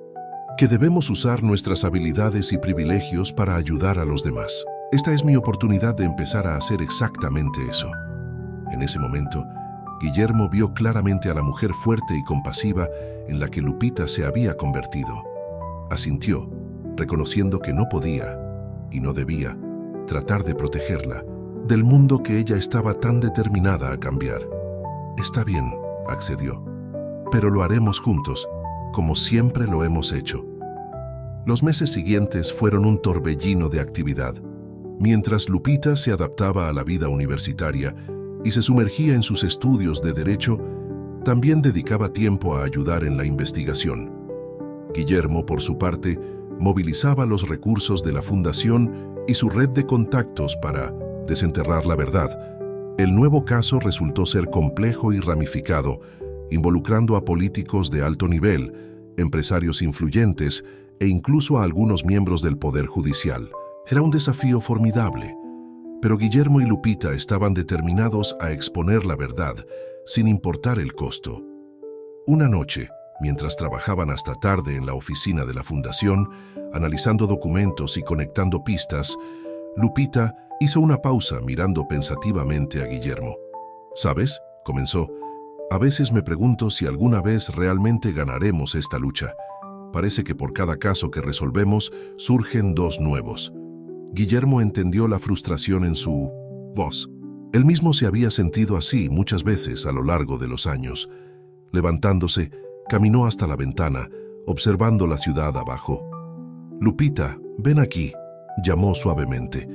Que debemos usar nuestras habilidades y privilegios para ayudar a los demás. Esta es mi oportunidad de empezar a hacer exactamente eso». En ese momento, Guillermo vio claramente a la mujer fuerte y compasiva en la que Lupita se había convertido. Asintió, reconociendo que no podía, y no debía, tratar de protegerla del mundo que ella estaba tan determinada a cambiar. «Está bien», accedió, «pero lo haremos juntos, como siempre lo hemos hecho». Los meses siguientes fueron un torbellino de actividad. Mientras Lupita se adaptaba a la vida universitaria y se sumergía en sus estudios de Derecho, también dedicaba tiempo a ayudar en la investigación. Guillermo, por su parte, movilizaba los recursos de la Fundación y su red de contactos para desenterrar la verdad. El nuevo caso resultó ser complejo y ramificado, involucrando a políticos de alto nivel, empresarios influyentes e incluso a algunos miembros del Poder Judicial. Era un desafío formidable, pero Guillermo y Lupita estaban determinados a exponer la verdad, sin importar el costo. Una noche, mientras trabajaban hasta tarde en la oficina de la Fundación, analizando documentos y conectando pistas, Lupita hizo una pausa mirando pensativamente a Guillermo. «¿Sabes?», comenzó, «a veces me pregunto si alguna vez realmente ganaremos esta lucha. Parece que por cada caso que resolvemos surgen dos nuevos». Guillermo entendió la frustración en su voz. Él mismo se había sentido así muchas veces a lo largo de los años. Levantándose, caminó hasta la ventana, observando la ciudad abajo. «Lupita, ven aquí», llamó suavemente.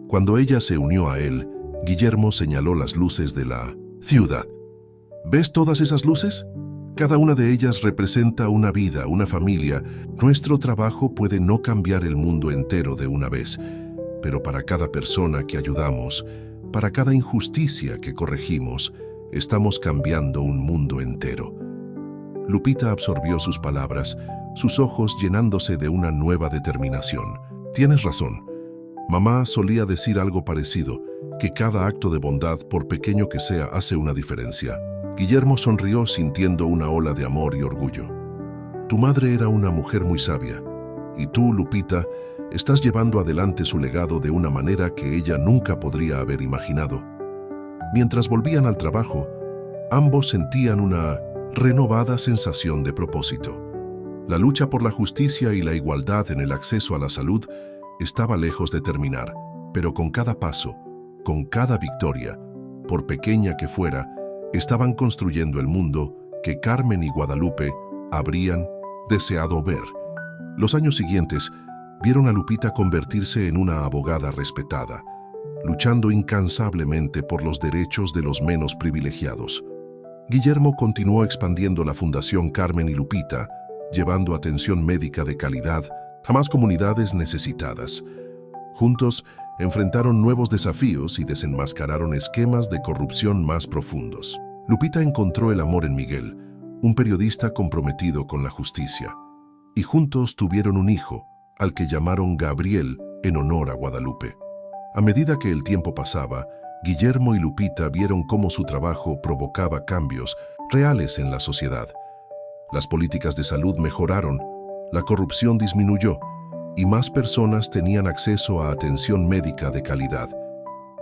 Cuando ella se unió a él, Guillermo señaló las luces de la ciudad. «¿Ves todas esas luces? Cada una de ellas representa una vida, una familia. Nuestro trabajo puede no cambiar el mundo entero de una vez, pero para cada persona que ayudamos, para cada injusticia que corregimos, estamos cambiando un mundo entero». Lupita absorbió sus palabras, sus ojos llenándose de una nueva determinación. «Tienes razón. Mamá solía decir algo parecido, que cada acto de bondad, por pequeño que sea, hace una diferencia». Guillermo sonrió sintiendo una ola de amor y orgullo. «Tu madre era una mujer muy sabia, y tú, Lupita, estás llevando adelante su legado de una manera que ella nunca podría haber imaginado». Mientras volvían al trabajo, ambos sentían una renovada sensación de propósito. La lucha por la justicia y la igualdad en el acceso a la salud estaba lejos de terminar, pero con cada paso, con cada victoria, por pequeña que fuera, estaban construyendo el mundo que Carmen y Guadalupe habrían deseado ver. Los años siguientes vieron a Lupita convertirse en una abogada respetada, luchando incansablemente por los derechos de los menos privilegiados. Guillermo continuó expandiendo la Fundación Carmen y Lupita, llevando atención médica de calidad a más comunidades necesitadas. Juntos, enfrentaron nuevos desafíos y desenmascararon esquemas de corrupción más profundos. Lupita encontró el amor en Miguel, un periodista comprometido con la justicia, y juntos tuvieron un hijo, al que llamaron Gabriel en honor a Guadalupe. A medida que el tiempo pasaba, Guillermo y Lupita vieron cómo su trabajo provocaba cambios reales en la sociedad. Las políticas de salud mejoraron, la corrupción disminuyó y más personas tenían acceso a atención médica de calidad.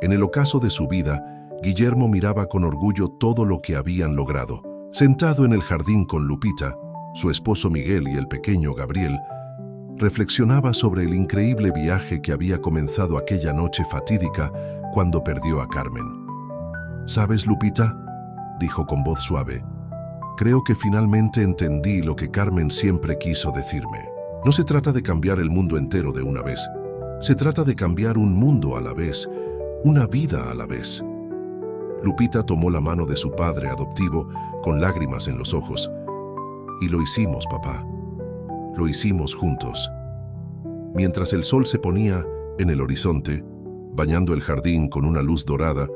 En el ocaso de su vida, Guillermo miraba con orgullo todo lo que habían logrado. Sentado en el jardín con Lupita, su esposo Miguel y el pequeño Gabriel, reflexionaba sobre el increíble viaje que había comenzado aquella noche fatídica cuando perdió a Carmen. «¿Sabes, Lupita?», dijo con voz suave. «Creo que finalmente entendí lo que Carmen siempre quiso decirme. No se trata de cambiar el mundo entero de una vez. Se trata de cambiar un mundo a la vez, una vida a la vez». Lupita tomó la mano de su padre adoptivo con lágrimas en los ojos. «Y lo hicimos, papá. Lo hicimos juntos». Mientras el sol se ponía en el horizonte, bañando el jardín con una luz dorada,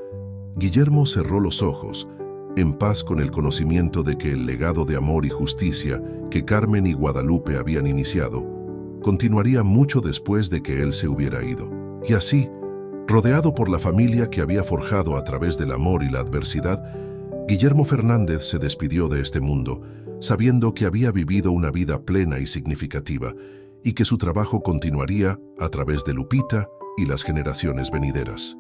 Guillermo cerró los ojos, en paz con el conocimiento de que el legado de amor y justicia que Carmen y Guadalupe habían iniciado continuaría mucho después de que él se hubiera ido. Y así, rodeado por la familia que había forjado a través del amor y la adversidad, Guillermo Fernández se despidió de este mundo, sabiendo que había vivido una vida plena y significativa, y que su trabajo continuaría a través de Lupita y las generaciones venideras.